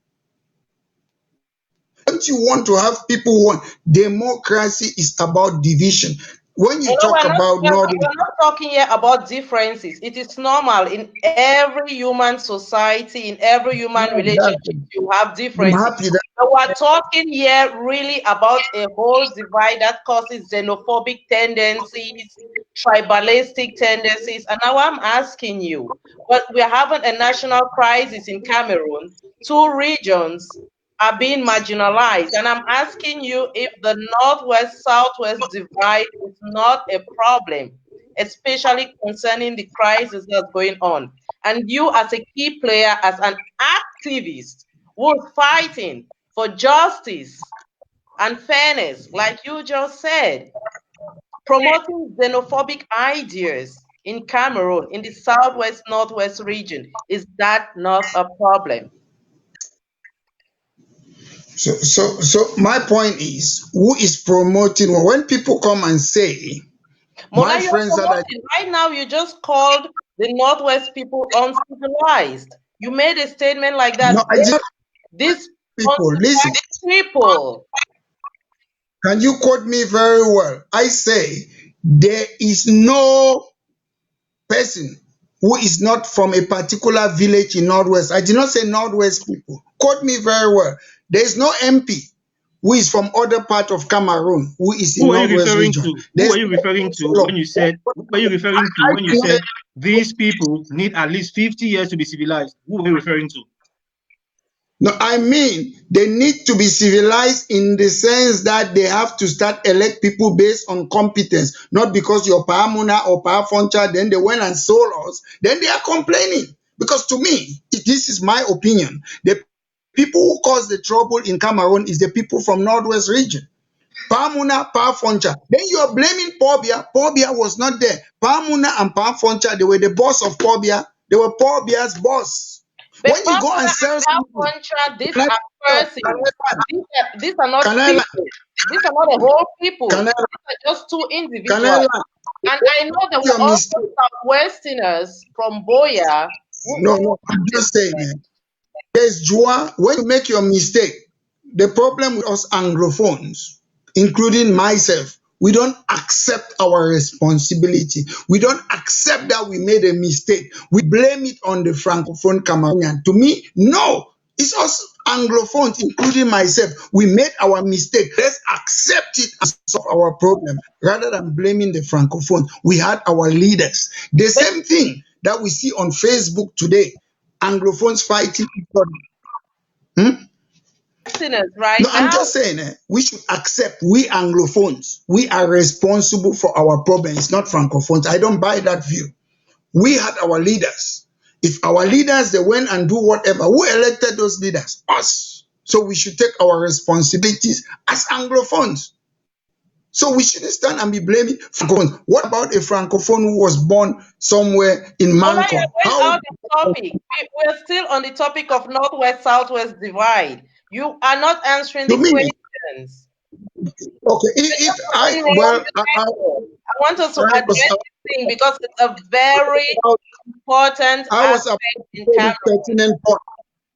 [SPEAKER 3] Don't you want to have people who want? Democracy is about division. When you talk about Northern,
[SPEAKER 1] we're not talking here about differences. It is normal in every human society, in every human relationship, you have
[SPEAKER 3] I'm
[SPEAKER 1] differences.
[SPEAKER 3] happy that
[SPEAKER 1] But we're talking here really about a whole divide that causes xenophobic tendencies, tribalistic tendencies. And now I'm asking you, but we're having a national crisis in Cameroon, 2 regions are being marginalized. And I'm asking you if the northwest southwest divide is not a problem, especially concerning the crisis that's going on. And you, as a key player, as an activist who is fighting for justice and fairness, like you just said, promoting xenophobic ideas in Cameroon, in the southwest northwest region, is that not a problem?
[SPEAKER 3] so my point is, who is promoting? When people come and say,
[SPEAKER 1] Mola,
[SPEAKER 3] my
[SPEAKER 1] you're
[SPEAKER 3] friends that I
[SPEAKER 1] promoting. Right now, you just called the Northwest people uncivilized. You made a statement like
[SPEAKER 3] no,
[SPEAKER 1] that.
[SPEAKER 3] I did not
[SPEAKER 1] These
[SPEAKER 3] people listen.
[SPEAKER 1] uncivilized people.
[SPEAKER 3] Can you quote me very well? I say there is no person who is not from a particular village in Northwest. I did not say Northwest people. Quote me very well. There is no MP who is from other part of Cameroon who is in
[SPEAKER 2] Who are you
[SPEAKER 3] Northwest
[SPEAKER 2] referring
[SPEAKER 3] region.
[SPEAKER 2] to? Who
[SPEAKER 3] There's
[SPEAKER 2] are you
[SPEAKER 3] no
[SPEAKER 2] referring to
[SPEAKER 3] councillor.
[SPEAKER 2] when you said? Who are you referring to
[SPEAKER 3] I
[SPEAKER 2] when you
[SPEAKER 3] cannot.
[SPEAKER 2] said these people need at least 50 years to be civilized? Who are you referring to?
[SPEAKER 3] No, I mean they need to be civilized in the sense that they have to start elect people based on competence, not because you're Paamuna or Paafoncha, then they went and sold us, then they are complaining. Because to me, this is my opinion. The people who cause the trouble in Cameroon is the people from Northwest region. Paamuna, Paafoncha. Then you are blaming Pobia. Pobia was not there. Paamuna and Paafoncha, they were the boss of Pobia. They were Pobia's boss.
[SPEAKER 1] But
[SPEAKER 3] When you go and
[SPEAKER 1] Pamela
[SPEAKER 3] sell
[SPEAKER 1] and
[SPEAKER 3] something,
[SPEAKER 1] Contra, these
[SPEAKER 3] can I
[SPEAKER 1] are
[SPEAKER 3] talk?
[SPEAKER 1] persons. These are not
[SPEAKER 3] Can I land?
[SPEAKER 1] people. These are not a whole people.
[SPEAKER 3] Can I
[SPEAKER 1] These are just two
[SPEAKER 3] can I
[SPEAKER 1] individuals.
[SPEAKER 3] land?
[SPEAKER 1] And I know there were
[SPEAKER 3] Your
[SPEAKER 1] also
[SPEAKER 3] mistake.
[SPEAKER 1] Southwesterners from Boya
[SPEAKER 3] No,
[SPEAKER 1] who
[SPEAKER 3] no, I'm just saying, there's Joa. When you make your mistake, the problem with us Anglophones, including myself, we don't accept our responsibility. We don't accept that we made a mistake. We blame it on the Francophone Cameroonian. To me, no. It's us Anglophones, including myself. We made our mistake. Let's accept it and solve our problem rather than blaming the Francophone. We had our leaders. The
[SPEAKER 1] but
[SPEAKER 3] same thing that we see on Facebook today. Anglophones fighting each other. Hmm?
[SPEAKER 1] Westerners
[SPEAKER 3] No,
[SPEAKER 1] right
[SPEAKER 3] I'm
[SPEAKER 1] now.
[SPEAKER 3] just saying we should accept we Anglophones. We are responsible for our problems, not Francophones. I don't buy that view. We had our leaders. If our leaders they went and do whatever, who elected those leaders? Us. So we should take our responsibilities as Anglophones. So we shouldn't stand and be blaming Francophones. What about a Francophone who was born somewhere in
[SPEAKER 1] Mola, you're
[SPEAKER 3] Mancon?
[SPEAKER 1] going
[SPEAKER 3] How?
[SPEAKER 1] out the topic. We're still on the topic of Northwest Southwest divide. You are not answering
[SPEAKER 3] You
[SPEAKER 1] the
[SPEAKER 3] mean?
[SPEAKER 1] questions.
[SPEAKER 3] Okay,
[SPEAKER 1] There's
[SPEAKER 3] if I
[SPEAKER 1] nothing wrong with
[SPEAKER 3] well,
[SPEAKER 1] the network. I want us to
[SPEAKER 3] I
[SPEAKER 1] address
[SPEAKER 3] was
[SPEAKER 1] this thing because it's a very important
[SPEAKER 3] I was about
[SPEAKER 1] aspect
[SPEAKER 3] to
[SPEAKER 1] in
[SPEAKER 3] say this
[SPEAKER 1] Cameroon.
[SPEAKER 3] pertinent point.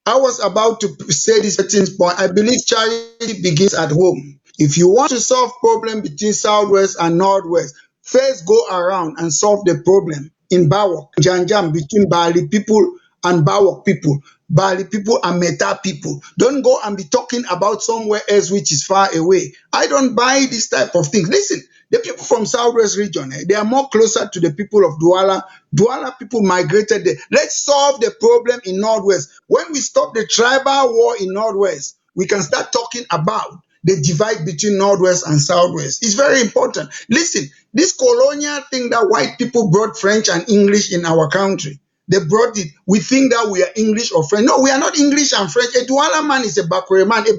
[SPEAKER 3] I was about to say this pertinent point. I believe charity begins at home. If you want to solve problem between Southwest and Northwest, first go around and solve the problem in Bawok, Janjam, between Bali people and Bawok people, Bali people and Meta people. Don't go and be talking about somewhere else which is far away. I don't buy this type of things. Listen, the people from Southwest region, they are more closer to the people of Douala. Douala people migrated there. Let's solve the problem in Northwest. When we stop the tribal war in Northwest, we can start talking about the divide between Northwest and Southwest. It's very important. Listen, this colonial thing that white people brought French and English in our country, they brought it. We think that we are English or French. No, we are not English and French. A Douala man is a Bakwe man. A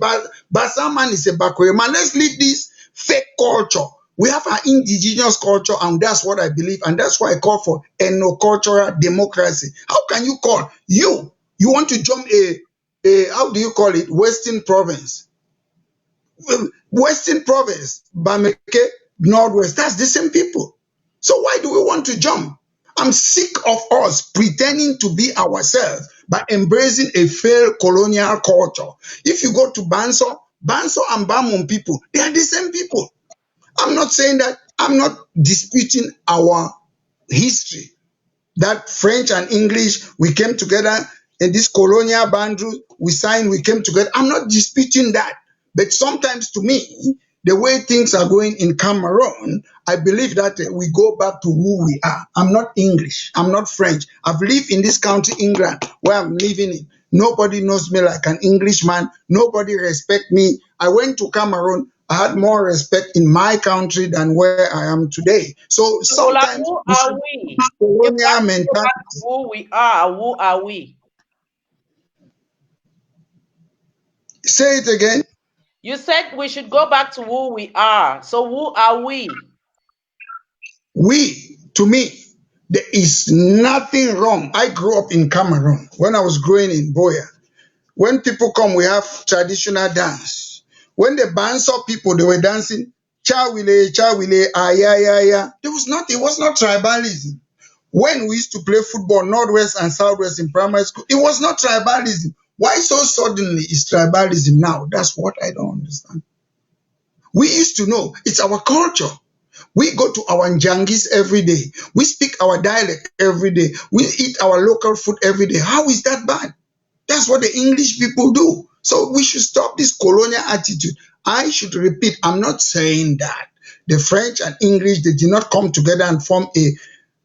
[SPEAKER 3] Bassa man is a Bakwe man. Let's leave this fake culture. We have our indigenous culture, and that's what I believe, and that's why I call for ethnocultural democracy. How can you call you want to jump a how do you call it Western province? Western province, Bameke, Northwest, that's the same people. So why do we want to jump? I'm sick of us pretending to be ourselves by embracing a failed colonial culture. If you go to Banso and Bamon people, they are the same people. I'm not saying that, I'm not disputing our history, that French and English, we came together in this colonial boundary, we signed, we came together. I'm not disputing that. But sometimes to me, the way things are going in Cameroon, I believe that we go back to who we are. I'm not English. I'm not French. I've lived in this country, England, where I'm living in. Nobody knows me like an Englishman. Nobody respect me. I went to Cameroon. I had more respect in my country than where I am today. So
[SPEAKER 1] Mola,
[SPEAKER 3] sometimes
[SPEAKER 1] who
[SPEAKER 3] we
[SPEAKER 1] are
[SPEAKER 3] should
[SPEAKER 1] we? You
[SPEAKER 3] colonial
[SPEAKER 1] have to go back to
[SPEAKER 3] mentality.
[SPEAKER 1] who we are. Who are we?
[SPEAKER 3] Say it again.
[SPEAKER 1] You said we should go back to who we are. So who are we?
[SPEAKER 3] We, to me, there is nothing wrong. I grew up in Cameroon when I was growing in Boya. When people come, we have traditional dance. When the Banso people, they were dancing, chawile, ah, yeah, yeah, yeah. There was not, it was not tribalism. When we used to play football, Northwest and Southwest in primary school, it was not tribalism. Why so suddenly is tribalism now? That's what I don't understand. We used to know it's our culture. We go to our Njangis every day. We speak our dialect every day. We eat our local food every day. How is that bad? That's what the English people do. So we should stop this colonial attitude. I should repeat, I'm not saying that the French and English, they did not come together and form a,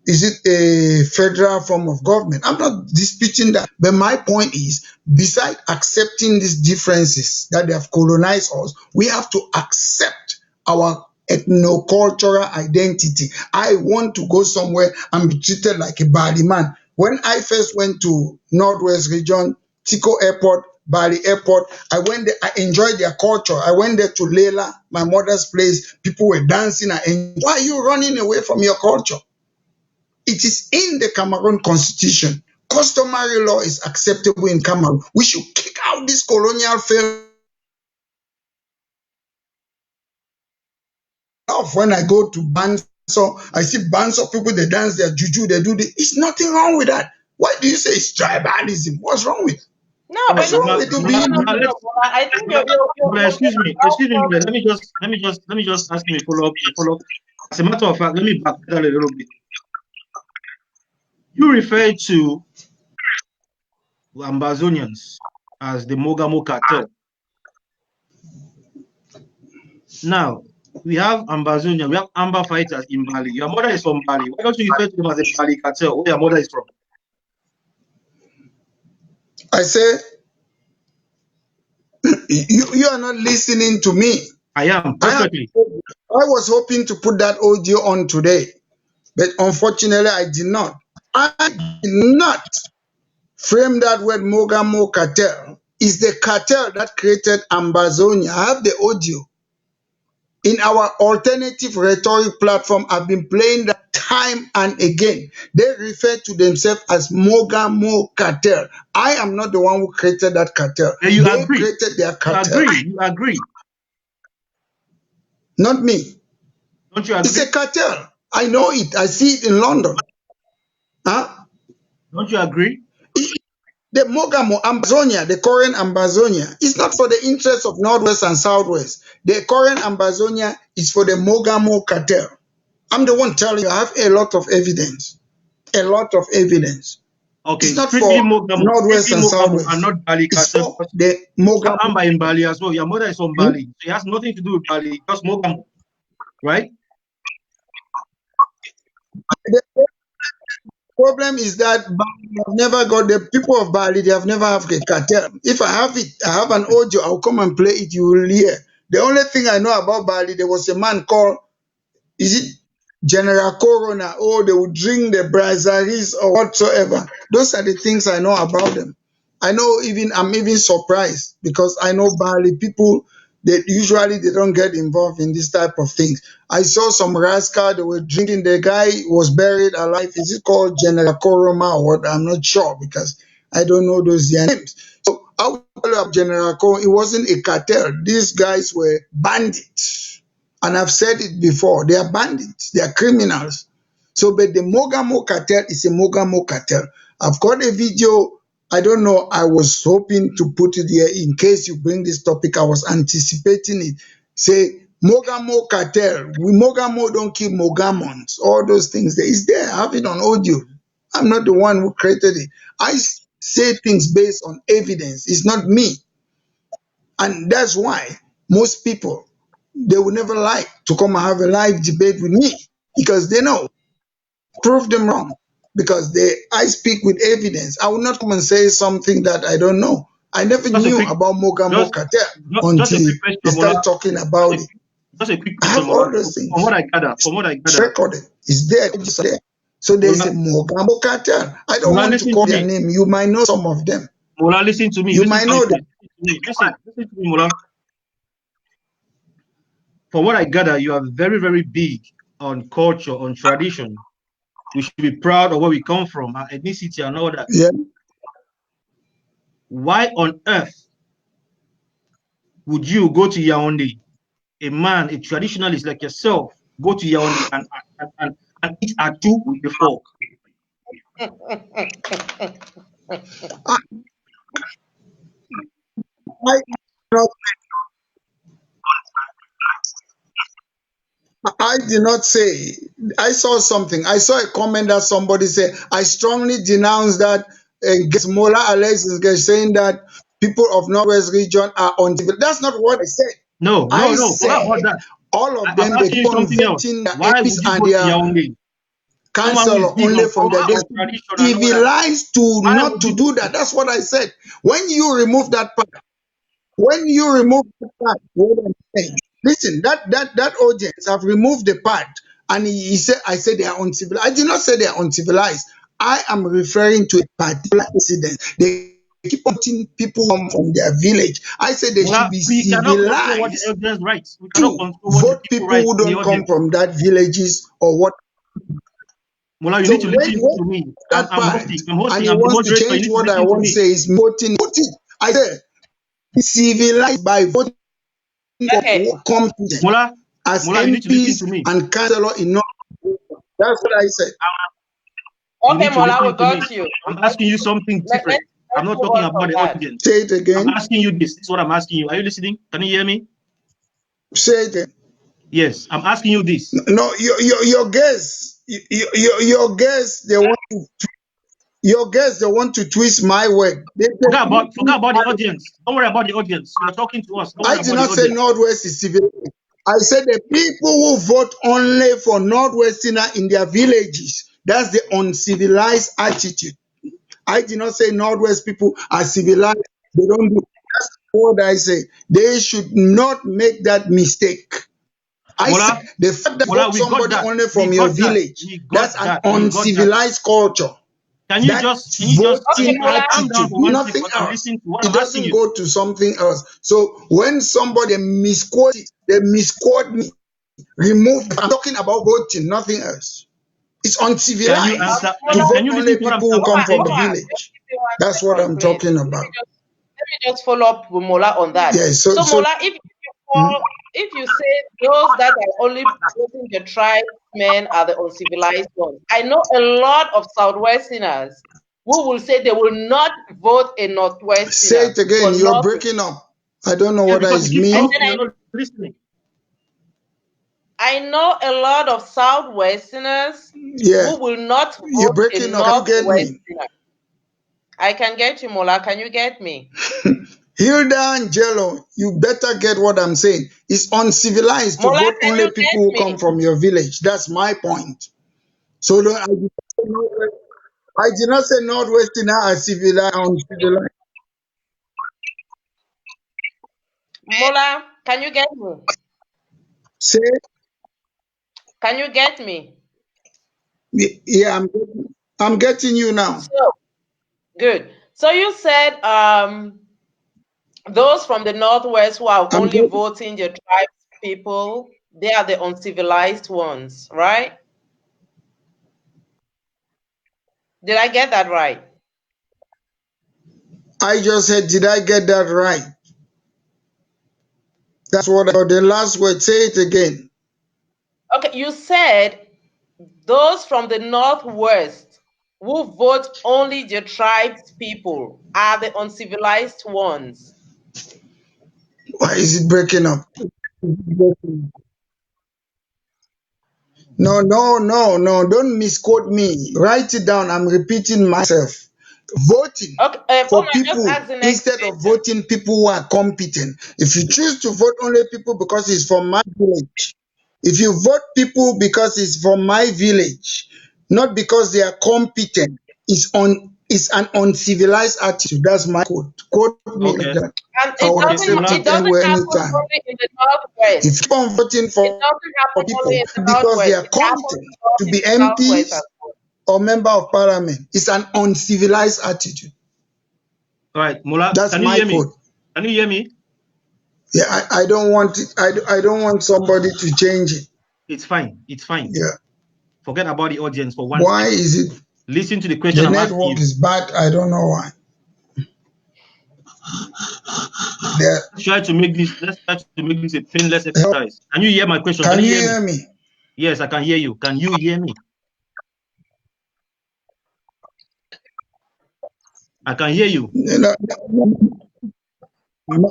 [SPEAKER 3] is it a federal form of government? I'm not disputing that. But my point is, besides accepting these differences that they have colonized us, we have to accept our ethno-cultural identity. I want to go somewhere and be treated like a Bali man. When I first went to Northwest region, Tico Airport, Bali Airport, I went there, I enjoyed their culture. I went there to Lela, my mother's place. People were dancing. Why are you running away from your culture? It is in the Cameroon constitution. Customary law is acceptable in Cameroon. We should kick out this colonial fail. When I go to Banso, I see Banso people, they dance their juju, they do this. It's nothing wrong with that. Why do you say it's tribalism? What's wrong with it?
[SPEAKER 1] No,
[SPEAKER 2] All
[SPEAKER 1] but
[SPEAKER 3] What's
[SPEAKER 2] right,
[SPEAKER 1] no,
[SPEAKER 3] wrong
[SPEAKER 1] no,
[SPEAKER 3] with
[SPEAKER 1] no,
[SPEAKER 3] it
[SPEAKER 1] no,
[SPEAKER 3] being
[SPEAKER 1] no, no, no.
[SPEAKER 2] let's,
[SPEAKER 1] Mola, I think
[SPEAKER 2] Mola, excuse me, Mola, let me just As a matter of fact, let me back that a little bit. You refer to Ambazonians as the Mogamo cartel. Now, we have Ambazonia, we have Amba fighters in Bali. Your mother is from Bali. Why don't you refer to them as a Bali cartel? Where your mother is from?
[SPEAKER 3] I say you are not listening to me.
[SPEAKER 2] I am
[SPEAKER 3] I have,
[SPEAKER 2] perfectly.
[SPEAKER 3] I was hoping to put that audio on today, but unfortunately I did not. I did not frame that word Mogamo cartel. Is the cartel that created Ambazonia. I have the audio. In our alternative rhetoric platform, I've been playing that time and again. They refer to themselves as Mogamo cartel. I am not the one who created that cartel.
[SPEAKER 2] And you
[SPEAKER 3] They
[SPEAKER 2] agree.
[SPEAKER 3] created their
[SPEAKER 2] You
[SPEAKER 3] cartel,
[SPEAKER 2] agree. You agree.
[SPEAKER 3] not me.
[SPEAKER 2] Don't you
[SPEAKER 3] It's a
[SPEAKER 2] agree?
[SPEAKER 3] cartel. I know it. I see it in London. Huh?
[SPEAKER 2] Don't you agree?
[SPEAKER 3] The Mogamo Ambazonia, the current Ambazonia, is not for the interests of Northwest and Southwest. The current Ambazonia is for the Mogamo cartel. I'm the one telling you, I have a lot of evidence. A lot of evidence.
[SPEAKER 2] Okay,
[SPEAKER 3] It's not for Northwest
[SPEAKER 2] strictly
[SPEAKER 3] and
[SPEAKER 2] Mogamo and
[SPEAKER 3] Southwest.
[SPEAKER 2] not Bali
[SPEAKER 3] It's
[SPEAKER 2] cartel
[SPEAKER 3] for
[SPEAKER 2] because
[SPEAKER 3] the
[SPEAKER 2] you have
[SPEAKER 3] Mogamo.
[SPEAKER 2] Amba in Bali as well. Your mother is from
[SPEAKER 3] Hmm?
[SPEAKER 2] Bali. So it has nothing to do with Bali, just Mogamo, right?
[SPEAKER 3] The problem is that Bali have never got the people of Bali, they have never have a cartel. If I have it, I have an audio, I'll come and play it, you will hear. The only thing I know about Bali, there was a man called, is it General Corona? Oh, they would drink the brasseries or whatsoever. Those are the things I know about them. I know I'm even surprised because I know Bali people that usually they don't get involved in this type of things. I saw some rascal, they were drinking, the guy was buried alive. Is it called General Koroma or what? I'm not sure because I don't know those their names. So I would tell you about General Koroma, it wasn't a cartel. These guys were bandits. And I've said it before, they are bandits, they are criminals. So, but the Mogamo cartel is a Mogamo cartel. I've got a video. I don't know. I was hoping to put it here in case you bring this topic. I was anticipating it. Say Mogamo cartel. We Mogamo don't kill Mogamons. All those things. There is there. I have it on audio. I'm not the one who created it. I say things based on evidence. It's not me. And that's why most people, they would never like to come and have a live debate with me because they know, prove them wrong. Because I speak with evidence. I will not come and say something that I don't know. I never
[SPEAKER 2] Just a
[SPEAKER 3] knew
[SPEAKER 2] quick,
[SPEAKER 3] about Mogamo
[SPEAKER 2] just,
[SPEAKER 3] cartel
[SPEAKER 2] just a
[SPEAKER 3] until
[SPEAKER 2] quick
[SPEAKER 3] they
[SPEAKER 2] question, Mola.
[SPEAKER 3] started talking
[SPEAKER 2] Just
[SPEAKER 3] about
[SPEAKER 2] a,
[SPEAKER 3] it.
[SPEAKER 2] just a quick
[SPEAKER 3] I
[SPEAKER 2] question,
[SPEAKER 3] have
[SPEAKER 2] Mola.
[SPEAKER 3] all those
[SPEAKER 2] From what
[SPEAKER 3] things.
[SPEAKER 2] I gather,
[SPEAKER 3] It's recorded. It's there. It's there. So there's a
[SPEAKER 2] Mola,
[SPEAKER 3] Mogamo cartel. I don't
[SPEAKER 2] Mola,
[SPEAKER 3] want to
[SPEAKER 2] listen to
[SPEAKER 3] call their
[SPEAKER 2] me.
[SPEAKER 3] name. You might know some of them.
[SPEAKER 2] Mola, listen to me.
[SPEAKER 3] You
[SPEAKER 2] Listen
[SPEAKER 3] might
[SPEAKER 2] to me,
[SPEAKER 3] know them.
[SPEAKER 2] please. Listen to me, Mola. From what I gather, you are very, very big on culture, on tradition. We should be proud of where we come from, our ethnicity and all that.
[SPEAKER 3] Yeah.
[SPEAKER 2] Why on earth would you go to Yaoundé, a man, a traditionalist like yourself, go to Yaoundé and eat atu with a fork?
[SPEAKER 3] I, I, I did not say. I saw something. I saw a comment that somebody said, I strongly denounce that Mola Alex is saying that people of Northwest region are uncivil. That's not what I said.
[SPEAKER 2] No,
[SPEAKER 3] I
[SPEAKER 2] no, no. Forget about
[SPEAKER 3] said
[SPEAKER 2] that.
[SPEAKER 3] all of
[SPEAKER 2] I'm
[SPEAKER 3] them, they
[SPEAKER 2] asking
[SPEAKER 3] keep
[SPEAKER 2] you
[SPEAKER 3] on
[SPEAKER 2] something else.
[SPEAKER 3] voting their
[SPEAKER 2] Why
[SPEAKER 3] MPs
[SPEAKER 2] would you
[SPEAKER 3] and
[SPEAKER 2] vote in
[SPEAKER 3] their
[SPEAKER 2] Yaoundé? Someone who is
[SPEAKER 3] councillor
[SPEAKER 2] big
[SPEAKER 3] only
[SPEAKER 2] on
[SPEAKER 3] from there.
[SPEAKER 2] culture,
[SPEAKER 3] They
[SPEAKER 2] on
[SPEAKER 3] should be
[SPEAKER 2] tradition, and all that.
[SPEAKER 3] civilized to
[SPEAKER 2] Why
[SPEAKER 3] not
[SPEAKER 2] would
[SPEAKER 3] to
[SPEAKER 2] you
[SPEAKER 3] do
[SPEAKER 2] vote?
[SPEAKER 3] that. That's what I said. When you remove that part, when you remove the part, what I'm saying, listen, that audience have removed the part, and he said, I said they are uncivilized. I did not say they are uncivilized. I am referring to a particular incident. They keep putting people from their village. I said they should
[SPEAKER 2] Mola,
[SPEAKER 3] be
[SPEAKER 2] we cannot control what the
[SPEAKER 3] civilized
[SPEAKER 2] audience writes. We cannot
[SPEAKER 3] to
[SPEAKER 2] control what the
[SPEAKER 3] vote
[SPEAKER 2] people
[SPEAKER 3] people
[SPEAKER 2] write
[SPEAKER 3] who
[SPEAKER 2] in the
[SPEAKER 3] don't come
[SPEAKER 2] audience.
[SPEAKER 3] from that villages or what.
[SPEAKER 2] Mola, you
[SPEAKER 3] So
[SPEAKER 2] need to
[SPEAKER 3] when
[SPEAKER 2] listen to me.
[SPEAKER 3] that
[SPEAKER 2] I'm
[SPEAKER 3] part
[SPEAKER 2] hosting. I'm
[SPEAKER 3] and
[SPEAKER 2] hosting.
[SPEAKER 3] he
[SPEAKER 2] I'm the
[SPEAKER 3] wants to
[SPEAKER 2] moderator. You
[SPEAKER 3] change
[SPEAKER 2] need to
[SPEAKER 3] what I
[SPEAKER 2] listen to
[SPEAKER 3] want to
[SPEAKER 2] me.
[SPEAKER 3] say is voting. Voting. I said civilized by voting for
[SPEAKER 1] Okay.
[SPEAKER 3] competent
[SPEAKER 2] Mola,
[SPEAKER 3] as
[SPEAKER 2] Mola, you need to listen
[SPEAKER 3] MPs
[SPEAKER 2] to me.
[SPEAKER 3] and councillor in North. That's what I said.
[SPEAKER 2] You
[SPEAKER 1] Okay,
[SPEAKER 2] need to
[SPEAKER 1] Mola, we
[SPEAKER 2] listen to me.
[SPEAKER 1] got you. We
[SPEAKER 2] I'm
[SPEAKER 1] got
[SPEAKER 2] asking you
[SPEAKER 1] you.
[SPEAKER 2] something different. I'm
[SPEAKER 1] Let's
[SPEAKER 2] not
[SPEAKER 1] move
[SPEAKER 2] talking
[SPEAKER 1] on from
[SPEAKER 2] about the
[SPEAKER 1] that.
[SPEAKER 2] audience.
[SPEAKER 3] Say it
[SPEAKER 2] I'm
[SPEAKER 3] again.
[SPEAKER 2] asking you this. This is what I'm asking you. Are you listening? Can you hear me?
[SPEAKER 3] Say it again.
[SPEAKER 2] Yes, I'm asking you this.
[SPEAKER 3] No, your guests, your guests, they want to twist my word. They
[SPEAKER 2] Forget about the audience. Don't worry about the audience. You are talking to us. Don't worry
[SPEAKER 3] I did
[SPEAKER 2] about the
[SPEAKER 3] not say
[SPEAKER 2] audience.
[SPEAKER 3] Northwest is civil. I said the people who vote only for Northwesterner in their villages. That's the uncivilized attitude. I did not say Northwest people are civilized. They don't do. That's what I say. They should not make that mistake. I
[SPEAKER 2] Mola,
[SPEAKER 3] said the fact that
[SPEAKER 2] Mola,
[SPEAKER 3] vote
[SPEAKER 2] we got
[SPEAKER 3] somebody
[SPEAKER 2] that.
[SPEAKER 3] only
[SPEAKER 2] We
[SPEAKER 3] from your
[SPEAKER 2] got that.
[SPEAKER 3] village,
[SPEAKER 2] We got
[SPEAKER 3] that's an
[SPEAKER 2] that. We got that.
[SPEAKER 3] uncivilized culture. That
[SPEAKER 1] Okay,
[SPEAKER 3] voting
[SPEAKER 1] Mola.
[SPEAKER 2] calm down
[SPEAKER 3] attitude,
[SPEAKER 2] for 1 second
[SPEAKER 3] nothing
[SPEAKER 2] and
[SPEAKER 3] else.
[SPEAKER 2] listen to what
[SPEAKER 3] It
[SPEAKER 2] I'm asking
[SPEAKER 3] doesn't
[SPEAKER 2] you?
[SPEAKER 3] go to something else. So when somebody misquote it, they misquote me. Remove. I'm talking about voting, nothing else. It's
[SPEAKER 2] Can you
[SPEAKER 3] uncivilized
[SPEAKER 2] answer?
[SPEAKER 3] to
[SPEAKER 1] Mola,
[SPEAKER 2] Can
[SPEAKER 3] vote
[SPEAKER 2] you listen
[SPEAKER 3] only
[SPEAKER 2] to what
[SPEAKER 3] people who
[SPEAKER 2] I'm
[SPEAKER 3] come from
[SPEAKER 2] saying?
[SPEAKER 3] the
[SPEAKER 1] Just
[SPEAKER 3] village.
[SPEAKER 1] give me one
[SPEAKER 3] That's what
[SPEAKER 1] second,
[SPEAKER 3] I'm
[SPEAKER 1] please.
[SPEAKER 3] talking about.
[SPEAKER 1] Let me just follow up with Mola on that.
[SPEAKER 3] Yeah.
[SPEAKER 1] So Mola,
[SPEAKER 3] Mm,
[SPEAKER 1] if you say those that are only voting the tribesmen are the uncivilized ones, I know a lot of Southwesterners who will say they will not vote a
[SPEAKER 3] say
[SPEAKER 1] Northwesterner
[SPEAKER 3] it again.
[SPEAKER 1] for
[SPEAKER 3] You're
[SPEAKER 1] nothing.
[SPEAKER 3] breaking up. I don't know
[SPEAKER 2] Yeah,
[SPEAKER 3] what that
[SPEAKER 2] because you
[SPEAKER 3] is
[SPEAKER 2] keep
[SPEAKER 1] I
[SPEAKER 3] mean.
[SPEAKER 1] said
[SPEAKER 2] talking, you're not listening.
[SPEAKER 1] I know a lot of Southwesterners
[SPEAKER 3] Yeah.
[SPEAKER 1] who will not
[SPEAKER 3] You're
[SPEAKER 1] vote a
[SPEAKER 3] breaking up. Can you get me?
[SPEAKER 1] Northwesterner. I can get you, Mola. Can you get me?
[SPEAKER 3] Hilda Angelo, you better get what I'm saying. It's uncivilized to
[SPEAKER 1] Mola,
[SPEAKER 3] vote
[SPEAKER 1] can
[SPEAKER 3] only
[SPEAKER 1] you
[SPEAKER 3] people
[SPEAKER 1] get
[SPEAKER 3] who come
[SPEAKER 1] me?
[SPEAKER 3] from your village. That's my point. So I did not say Northwesterner are civilized, uncivilized.
[SPEAKER 1] Mola, can you get me?
[SPEAKER 3] Say,
[SPEAKER 1] Can you get me?
[SPEAKER 3] yeah, I'm getting you now.
[SPEAKER 1] So good. So you said those from the northwest who are
[SPEAKER 3] I'm
[SPEAKER 1] only
[SPEAKER 3] getting,
[SPEAKER 1] voting the tribes people, they are the uncivilized ones, right? Did I get that right?
[SPEAKER 3] I just said, did I get that right? That's what the last word. Say it again.
[SPEAKER 1] Okay, you said those from the northwest who vote only the tribes people are the uncivilized ones.
[SPEAKER 3] Why is it breaking up? No, no, no, no. Don't misquote me. Write it down. I'm repeating myself. Voting
[SPEAKER 1] Okay,
[SPEAKER 3] for
[SPEAKER 1] just
[SPEAKER 3] people
[SPEAKER 1] ask the next
[SPEAKER 3] instead of
[SPEAKER 1] question.
[SPEAKER 3] voting people who are competent. If you choose to vote only people because it's from my village, if you vote people because it's from my village, not because they are competent, it's an uncivilized attitude. That's my quote. Quote me like
[SPEAKER 2] Okay.
[SPEAKER 3] that.
[SPEAKER 1] And
[SPEAKER 3] I
[SPEAKER 1] it
[SPEAKER 3] will
[SPEAKER 2] Okay,
[SPEAKER 1] doesn't
[SPEAKER 3] accept
[SPEAKER 2] Mola.
[SPEAKER 3] it
[SPEAKER 1] it doesn't
[SPEAKER 3] anywhere,
[SPEAKER 1] happen
[SPEAKER 3] anytime.
[SPEAKER 1] only in the northwest.
[SPEAKER 3] If you keep on voting
[SPEAKER 1] It
[SPEAKER 3] for
[SPEAKER 1] doesn't happen only
[SPEAKER 3] people
[SPEAKER 1] in the
[SPEAKER 3] because they
[SPEAKER 1] northwest.
[SPEAKER 3] are
[SPEAKER 1] It happens
[SPEAKER 3] competent to
[SPEAKER 1] in
[SPEAKER 3] be
[SPEAKER 1] the southwest
[SPEAKER 3] MPs
[SPEAKER 1] as well.
[SPEAKER 3] or member of parliament, it's an uncivilized attitude.
[SPEAKER 2] All right, Mola.
[SPEAKER 3] That's
[SPEAKER 2] Can you
[SPEAKER 3] my
[SPEAKER 2] hear me?
[SPEAKER 3] quote.
[SPEAKER 2] Can you hear me?
[SPEAKER 3] Yeah, I don't want it. I don't want somebody to change it.
[SPEAKER 2] It's fine. It's fine.
[SPEAKER 3] Yeah.
[SPEAKER 2] Forget about the audience for one
[SPEAKER 3] Why
[SPEAKER 2] second.
[SPEAKER 3] is it
[SPEAKER 2] Listen to the question
[SPEAKER 3] the
[SPEAKER 2] I'm asking
[SPEAKER 3] network
[SPEAKER 2] you.
[SPEAKER 3] is bad? I don't know why. There,
[SPEAKER 2] Let's try to make this a painless exercise. Can you hear my question? Can
[SPEAKER 3] can
[SPEAKER 2] you
[SPEAKER 3] you
[SPEAKER 2] hear me?
[SPEAKER 3] hear me?
[SPEAKER 2] Yes, I can hear you. Can you hear me? I can hear you.
[SPEAKER 3] You know,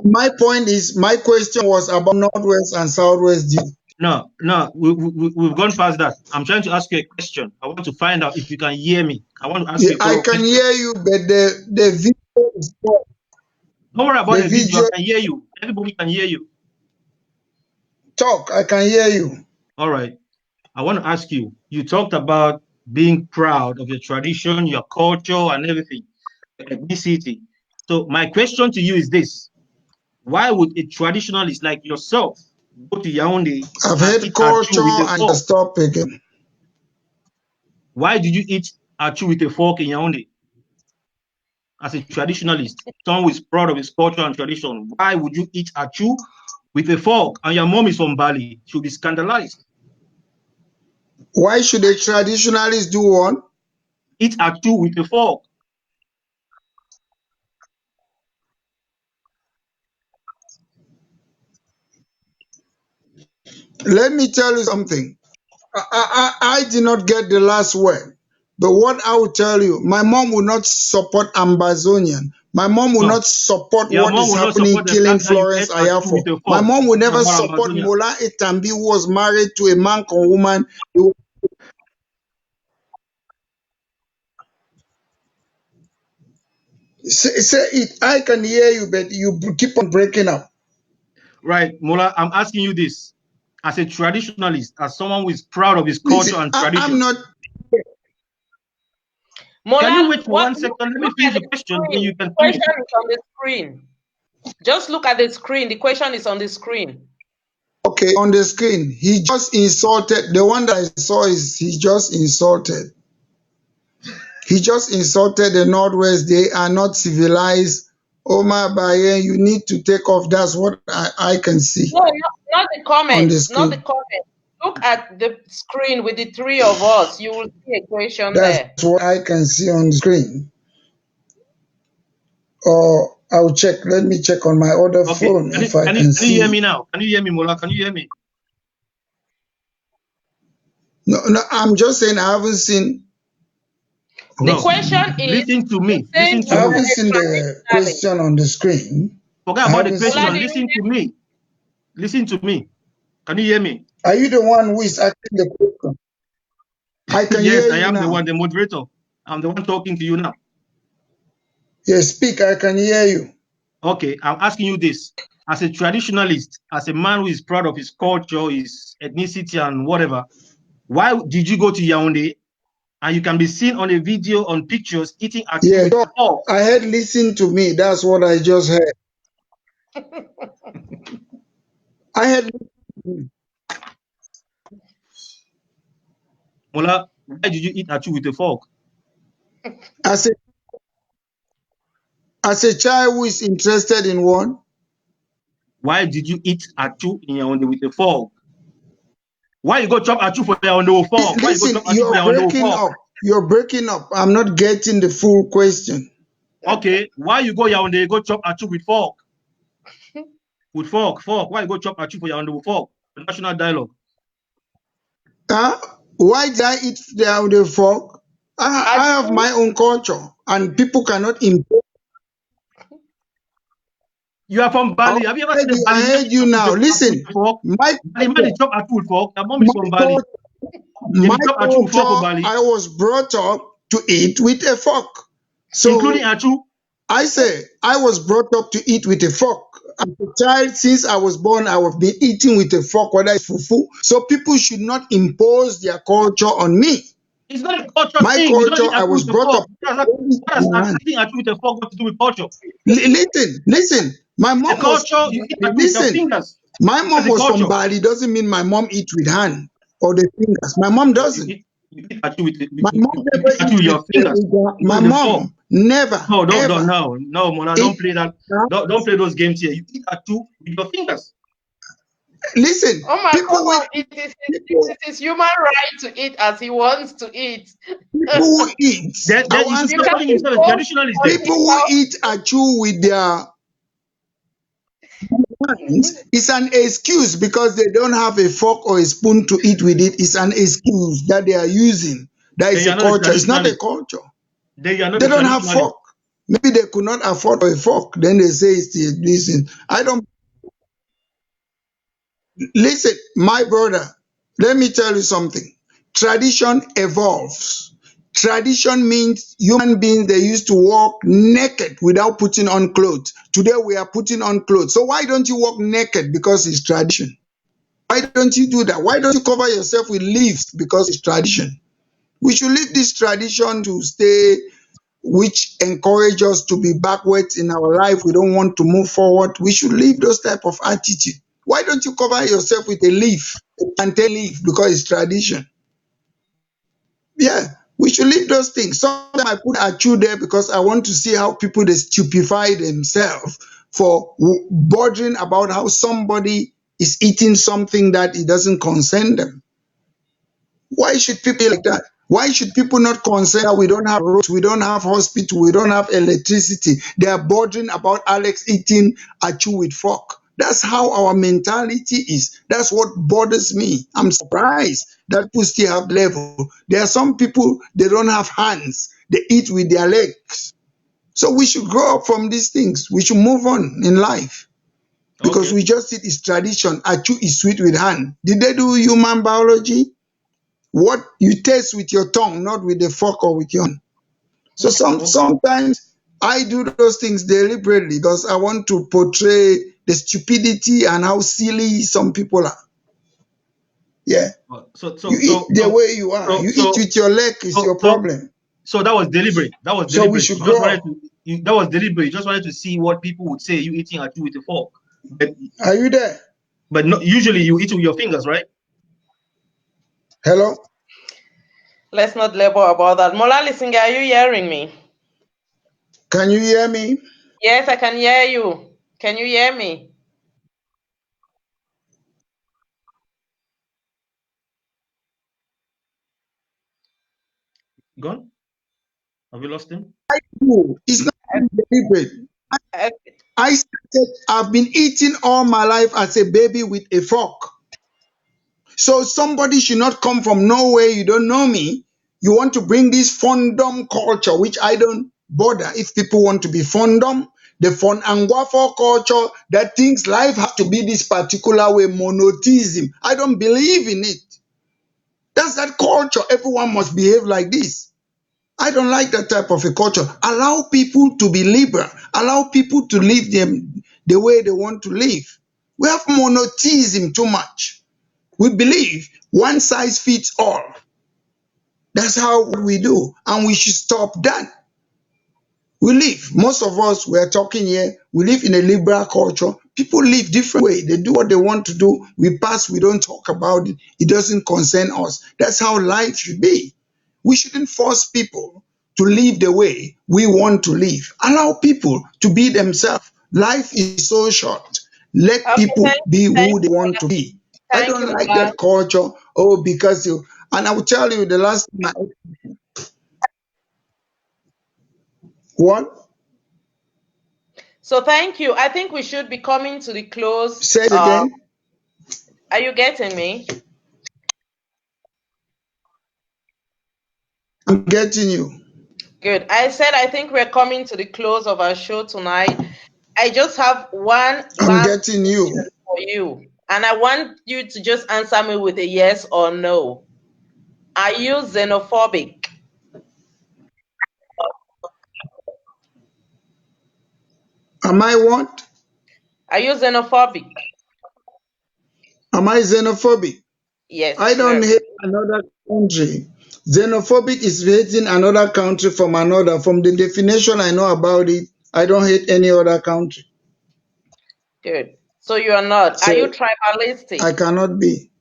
[SPEAKER 3] my point is, my question was about Northwest and Southwest.
[SPEAKER 2] No, we've gone past that. I'm trying to ask you a question. I want to find out if you can hear me. I want to ask
[SPEAKER 3] Yeah,
[SPEAKER 2] you a
[SPEAKER 3] I
[SPEAKER 2] follow-up
[SPEAKER 3] can
[SPEAKER 2] question.
[SPEAKER 3] hear you, but the video is poor.
[SPEAKER 2] Don't worry about
[SPEAKER 3] The
[SPEAKER 2] the video. I
[SPEAKER 3] video
[SPEAKER 2] can hear you. Everybody can hear you.
[SPEAKER 3] talk. I can hear you.
[SPEAKER 2] All right. I want to ask you. You talked about being proud of your tradition, your culture, and everything, your ethnicity. So my question to you is this: why would a traditionalist like yourself go to Yaoundé
[SPEAKER 3] I've
[SPEAKER 2] and
[SPEAKER 3] heard
[SPEAKER 2] eat achu
[SPEAKER 3] culture
[SPEAKER 2] with a
[SPEAKER 3] and
[SPEAKER 2] fork?
[SPEAKER 3] stop again.
[SPEAKER 2] Why did you eat achu with a fork in Yaoundé as a traditionalist? Someone who is proud of his culture and tradition. Why would you eat achu with a fork? And your mom is from Bali. She'll be scandalized.
[SPEAKER 3] Why should a traditionalist do one?
[SPEAKER 2] Eat achu with a fork.
[SPEAKER 3] Let me tell you something. I did not get the last word. But what I will tell you, my mom will not support Ambazonian. My mom will
[SPEAKER 2] No.
[SPEAKER 3] not support
[SPEAKER 2] Your
[SPEAKER 3] what
[SPEAKER 2] mom
[SPEAKER 3] is
[SPEAKER 2] will not
[SPEAKER 3] happening,
[SPEAKER 2] support the
[SPEAKER 3] killing
[SPEAKER 2] fact that you
[SPEAKER 3] Florence
[SPEAKER 2] ate achu
[SPEAKER 3] Ayafo.
[SPEAKER 2] with a
[SPEAKER 3] My
[SPEAKER 2] fork.
[SPEAKER 3] mom will never
[SPEAKER 2] About
[SPEAKER 3] support
[SPEAKER 2] Amazonia.
[SPEAKER 3] Mola Etambi, who was married to a man or woman. Say it. I can hear you, but you keep on breaking up.
[SPEAKER 2] Right, Mola, I'm asking you this. As a traditionalist, as someone who is proud of his culture
[SPEAKER 3] Listen,
[SPEAKER 2] and
[SPEAKER 3] I'm
[SPEAKER 2] tradition,
[SPEAKER 3] not.
[SPEAKER 2] can you
[SPEAKER 1] Mola,
[SPEAKER 2] wait for
[SPEAKER 1] what
[SPEAKER 2] 1 second? Let me
[SPEAKER 1] look
[SPEAKER 2] finish
[SPEAKER 1] at
[SPEAKER 2] the
[SPEAKER 1] the
[SPEAKER 2] question, then
[SPEAKER 1] screen.
[SPEAKER 2] you
[SPEAKER 1] The
[SPEAKER 2] can finish.
[SPEAKER 1] question is on the screen. Just look at the screen. The question is on the screen.
[SPEAKER 3] Okay, on the screen, he just insulted. The one that I saw is he just insulted. He just insulted the Northwest. They are not civilized. Omar Baye, you need to take off. That's what I can see
[SPEAKER 1] No, not the
[SPEAKER 3] on the
[SPEAKER 1] comments. Not the
[SPEAKER 3] screen.
[SPEAKER 1] comments. Look at the screen with the three of us. You will see a question
[SPEAKER 3] That's
[SPEAKER 1] there.
[SPEAKER 3] what I can see on the screen. Or I'll check. Let me check on my other
[SPEAKER 2] Okay,
[SPEAKER 3] phone
[SPEAKER 2] can you,
[SPEAKER 3] if I
[SPEAKER 2] can you,
[SPEAKER 3] can
[SPEAKER 2] can you hear
[SPEAKER 3] see.
[SPEAKER 2] me now? Can you hear me, Mola? Can you hear me?
[SPEAKER 3] No, no, I'm just saying I haven't seen.
[SPEAKER 1] The
[SPEAKER 2] No,
[SPEAKER 1] question is,
[SPEAKER 2] listen to
[SPEAKER 1] you
[SPEAKER 2] me.
[SPEAKER 1] said
[SPEAKER 2] Listen
[SPEAKER 3] I
[SPEAKER 2] to
[SPEAKER 1] you
[SPEAKER 2] me.
[SPEAKER 1] are
[SPEAKER 3] haven't
[SPEAKER 1] a
[SPEAKER 3] seen the
[SPEAKER 1] traditionalist.
[SPEAKER 3] question on the screen.
[SPEAKER 2] Forget
[SPEAKER 3] I
[SPEAKER 2] about the
[SPEAKER 3] haven't
[SPEAKER 1] Mola,
[SPEAKER 3] seen
[SPEAKER 2] question.
[SPEAKER 1] do
[SPEAKER 3] it.
[SPEAKER 1] you
[SPEAKER 2] Listen
[SPEAKER 1] hear
[SPEAKER 2] to
[SPEAKER 1] me?
[SPEAKER 2] me. Listen to me. Can you hear me?
[SPEAKER 3] Are you the one who is asking the question? I can
[SPEAKER 2] Yes,
[SPEAKER 3] hear
[SPEAKER 2] I
[SPEAKER 3] you
[SPEAKER 2] am the
[SPEAKER 3] now.
[SPEAKER 2] one, the moderator. I'm the one talking to you now.
[SPEAKER 3] Yes, speak. I can hear you.
[SPEAKER 2] Okay, I'm asking you this. As a traditionalist, as a man who is proud of his culture, his ethnicity, and whatever, why did you go to Yaoundé and you can be seen on a video, on pictures, eating achu
[SPEAKER 3] Yeah,
[SPEAKER 2] with fork?
[SPEAKER 3] I heard listen to me. That's what I just heard. I heard
[SPEAKER 2] Mola, why did you eat achu with a fork?
[SPEAKER 3] as a as a child who is interested in one.
[SPEAKER 2] Why did you eat achu in Yaoundé with a fork? Why you go chop achu for Yaoundé with fork? Why you go
[SPEAKER 3] Listen,
[SPEAKER 2] chop achu for Yaoundé with fork?
[SPEAKER 3] You're breaking up. I'm not getting the full question.
[SPEAKER 2] Okay, why you go Yaoundé, go chop achu with fork? With fork. Why you go chop achu for Yaoundé with fork? The national dialogue.
[SPEAKER 3] Huh? Why did I eat the fork? I have
[SPEAKER 1] Achu,
[SPEAKER 3] my own culture, and people cannot impose.
[SPEAKER 2] You are from Bali. Have you ever seen a
[SPEAKER 3] I
[SPEAKER 2] Bali man
[SPEAKER 3] heard you
[SPEAKER 2] eat
[SPEAKER 3] now.
[SPEAKER 2] achu with
[SPEAKER 3] Listen,
[SPEAKER 2] a fork?
[SPEAKER 3] my
[SPEAKER 2] Bali man
[SPEAKER 3] culture,
[SPEAKER 2] chop achu with fork. Your mom is
[SPEAKER 3] my
[SPEAKER 2] from Bali.
[SPEAKER 3] culture,
[SPEAKER 2] They
[SPEAKER 3] my
[SPEAKER 2] chop achu with fork for
[SPEAKER 3] culture.
[SPEAKER 2] Bali,
[SPEAKER 3] I was brought up to eat with a fork.
[SPEAKER 2] including
[SPEAKER 3] So
[SPEAKER 2] achu.
[SPEAKER 3] I say I was brought up to eat with a fork. As a child, since I was born, I have been eating with a fork, whether it's fufu. So people should not impose their culture on me.
[SPEAKER 2] It's not a culture
[SPEAKER 3] My
[SPEAKER 2] thing. You don't
[SPEAKER 3] culture,
[SPEAKER 2] eat
[SPEAKER 3] I
[SPEAKER 2] achu
[SPEAKER 3] was
[SPEAKER 2] with a
[SPEAKER 3] brought
[SPEAKER 2] fork.
[SPEAKER 3] up.
[SPEAKER 2] What has eating achu with a fork got to do with culture?
[SPEAKER 3] Listen. My
[SPEAKER 2] A
[SPEAKER 3] mom was
[SPEAKER 2] culture,
[SPEAKER 3] from
[SPEAKER 2] you eat
[SPEAKER 3] Bali.
[SPEAKER 2] achu with your
[SPEAKER 3] Listen,
[SPEAKER 2] fingers.
[SPEAKER 3] my
[SPEAKER 2] That's
[SPEAKER 3] mom
[SPEAKER 2] a
[SPEAKER 3] was from
[SPEAKER 2] culture.
[SPEAKER 3] Bali. Doesn't mean my mom eat with hand or the fingers. My mom doesn't.
[SPEAKER 2] You eat achu with
[SPEAKER 3] My mom
[SPEAKER 2] you
[SPEAKER 3] never
[SPEAKER 2] eat achu
[SPEAKER 3] eats
[SPEAKER 2] with
[SPEAKER 3] with,
[SPEAKER 2] your fingers,
[SPEAKER 3] my
[SPEAKER 2] not with a fork.
[SPEAKER 3] mom never
[SPEAKER 2] No,
[SPEAKER 3] ever
[SPEAKER 2] no, Mona, don't
[SPEAKER 3] eat.
[SPEAKER 2] play that. Don't play those games here. You eat achu with your fingers.
[SPEAKER 3] Listen,
[SPEAKER 1] oh my,
[SPEAKER 3] people
[SPEAKER 1] come
[SPEAKER 3] will
[SPEAKER 1] on. It
[SPEAKER 3] people
[SPEAKER 1] is his human right to eat as he wants to eat.
[SPEAKER 3] people who eat. I
[SPEAKER 2] Then
[SPEAKER 3] will
[SPEAKER 2] you should
[SPEAKER 1] You
[SPEAKER 3] answer.
[SPEAKER 2] stop
[SPEAKER 1] can't
[SPEAKER 2] calling yourself a
[SPEAKER 1] impose
[SPEAKER 2] traditionalist
[SPEAKER 1] on
[SPEAKER 2] then.
[SPEAKER 3] People
[SPEAKER 1] him
[SPEAKER 3] who
[SPEAKER 1] how.
[SPEAKER 3] eat achu with their hands is an excuse because they don't have a fork or a spoon to eat with it. It's an excuse that they are using. That
[SPEAKER 2] Then
[SPEAKER 3] is
[SPEAKER 2] you
[SPEAKER 3] a
[SPEAKER 2] are not a
[SPEAKER 3] culture. It's not a
[SPEAKER 2] traditionalist.
[SPEAKER 3] culture.
[SPEAKER 2] Then you are not
[SPEAKER 3] They
[SPEAKER 2] a
[SPEAKER 3] don't have
[SPEAKER 2] traditionalist.
[SPEAKER 3] fork. Maybe they could not afford a fork. Then they say it's the listen. I don't. Listen, my brother, let me tell you something. Tradition evolves. Tradition means human beings, they used to walk naked without putting on clothes. Today we are putting on clothes. So why don't you walk naked? Because it's tradition. Why don't you do that? Why don't you cover yourself with leaves? Because it's tradition. We should leave this tradition to stay, which encourage us to be backwards in our life. We don't want to move forward. We should leave those type of attitude. Why don't you cover yourself with a leaf, and take leaf, because it's tradition? Yeah, we should leave those things. Sometimes I put achu there because I want to see how people they stupefy themselves for bothering about how somebody is eating something that it doesn't concern them. Why should people be like that? Why should people not concern that we don't have roads, we don't have hospital, we don't have electricity? They are bothering about Alex eating achu with fork. That's how our mentality is. That's what bothers me. I'm surprised that people still have level. There are some people, they don't have hands. They eat with their legs. So we should grow up from these things. We should move on in life. Because
[SPEAKER 2] Okay.
[SPEAKER 3] we just see it's tradition. Achu is sweet with hand. Did they do human biology? What you taste with your tongue, not with a fork or with your hand. So
[SPEAKER 2] Okay.
[SPEAKER 3] sometimes I do those things deliberately because I want to portray the stupidity and how silly some people are. Yeah.
[SPEAKER 2] So
[SPEAKER 3] You
[SPEAKER 2] so
[SPEAKER 3] eat
[SPEAKER 2] so
[SPEAKER 3] the
[SPEAKER 2] so
[SPEAKER 3] way you are.
[SPEAKER 2] so
[SPEAKER 3] You eat
[SPEAKER 2] so
[SPEAKER 3] with your leg is
[SPEAKER 2] so
[SPEAKER 3] your
[SPEAKER 2] so
[SPEAKER 3] problem.
[SPEAKER 2] so that was deliberate. That was
[SPEAKER 3] So we
[SPEAKER 2] deliberate.
[SPEAKER 3] should
[SPEAKER 2] You just
[SPEAKER 3] grow
[SPEAKER 2] wanted
[SPEAKER 3] up.
[SPEAKER 2] to. That was deliberate. You just wanted to see what people would say. You eating a with a fork, but
[SPEAKER 3] Are you there?
[SPEAKER 2] no, usually you eat with your fingers, right?
[SPEAKER 3] Hello?
[SPEAKER 1] Let's not labor about that. Mola Lisinge, are you hearing me?
[SPEAKER 3] Can you hear me?
[SPEAKER 1] Yes, I can hear you. Can you hear me?
[SPEAKER 2] Gone? Have you lost him?
[SPEAKER 3] No, it's not deliberate.
[SPEAKER 1] I,
[SPEAKER 3] I've been eating all my life as a baby with a fork. So somebody should not come from nowhere. You don't know me. You want to bring this fondom culture, which I don't bother if people want to be fondom. The fond angwafo culture that thinks life has to be this particular way, monotheism. I don't believe in it. That's that culture. Everyone must behave like this. I don't like that type of a culture. Allow people to be liberal. Allow people to live them the way they want to live. We have monotheism too much. We believe one size fits all. That's how we do. And we should stop that. We live, most of us, we are talking here, we live in a liberal culture. People live different way. They do what they want to do. We pass, we don't talk about it. It doesn't concern us. That's how life should be. We shouldn't force people to live the way we want to live. Allow people to be themselves. Life is so short. Let
[SPEAKER 1] okay,
[SPEAKER 3] people be
[SPEAKER 1] thank
[SPEAKER 3] who they
[SPEAKER 1] you,
[SPEAKER 3] want
[SPEAKER 1] Mola.
[SPEAKER 3] to be. I
[SPEAKER 1] Thank you,
[SPEAKER 3] don't like
[SPEAKER 1] Mola.
[SPEAKER 3] that culture. Oh, because you, and I will tell you the last time what?
[SPEAKER 1] So thank you. I think we should be coming to the close.
[SPEAKER 3] Say it again.
[SPEAKER 1] Are you getting me?
[SPEAKER 3] I'm getting you.
[SPEAKER 1] Good. I said I think we're coming to the close of our show tonight. I just have one
[SPEAKER 3] I'm
[SPEAKER 1] last
[SPEAKER 3] getting you.
[SPEAKER 1] question for you. And I want you to just answer me with a yes or no. Are you xenophobic?
[SPEAKER 3] Am I what?
[SPEAKER 1] Are you xenophobic?
[SPEAKER 3] Am I xenophobic?
[SPEAKER 1] Yes,
[SPEAKER 3] I don't
[SPEAKER 1] sir.
[SPEAKER 3] hate another country. Xenophobic is hating another country from another. From the definition I know about it, I don't hate any other country.
[SPEAKER 1] Good. So you are not. Are you
[SPEAKER 3] So I
[SPEAKER 1] tribalistic?
[SPEAKER 3] cannot be.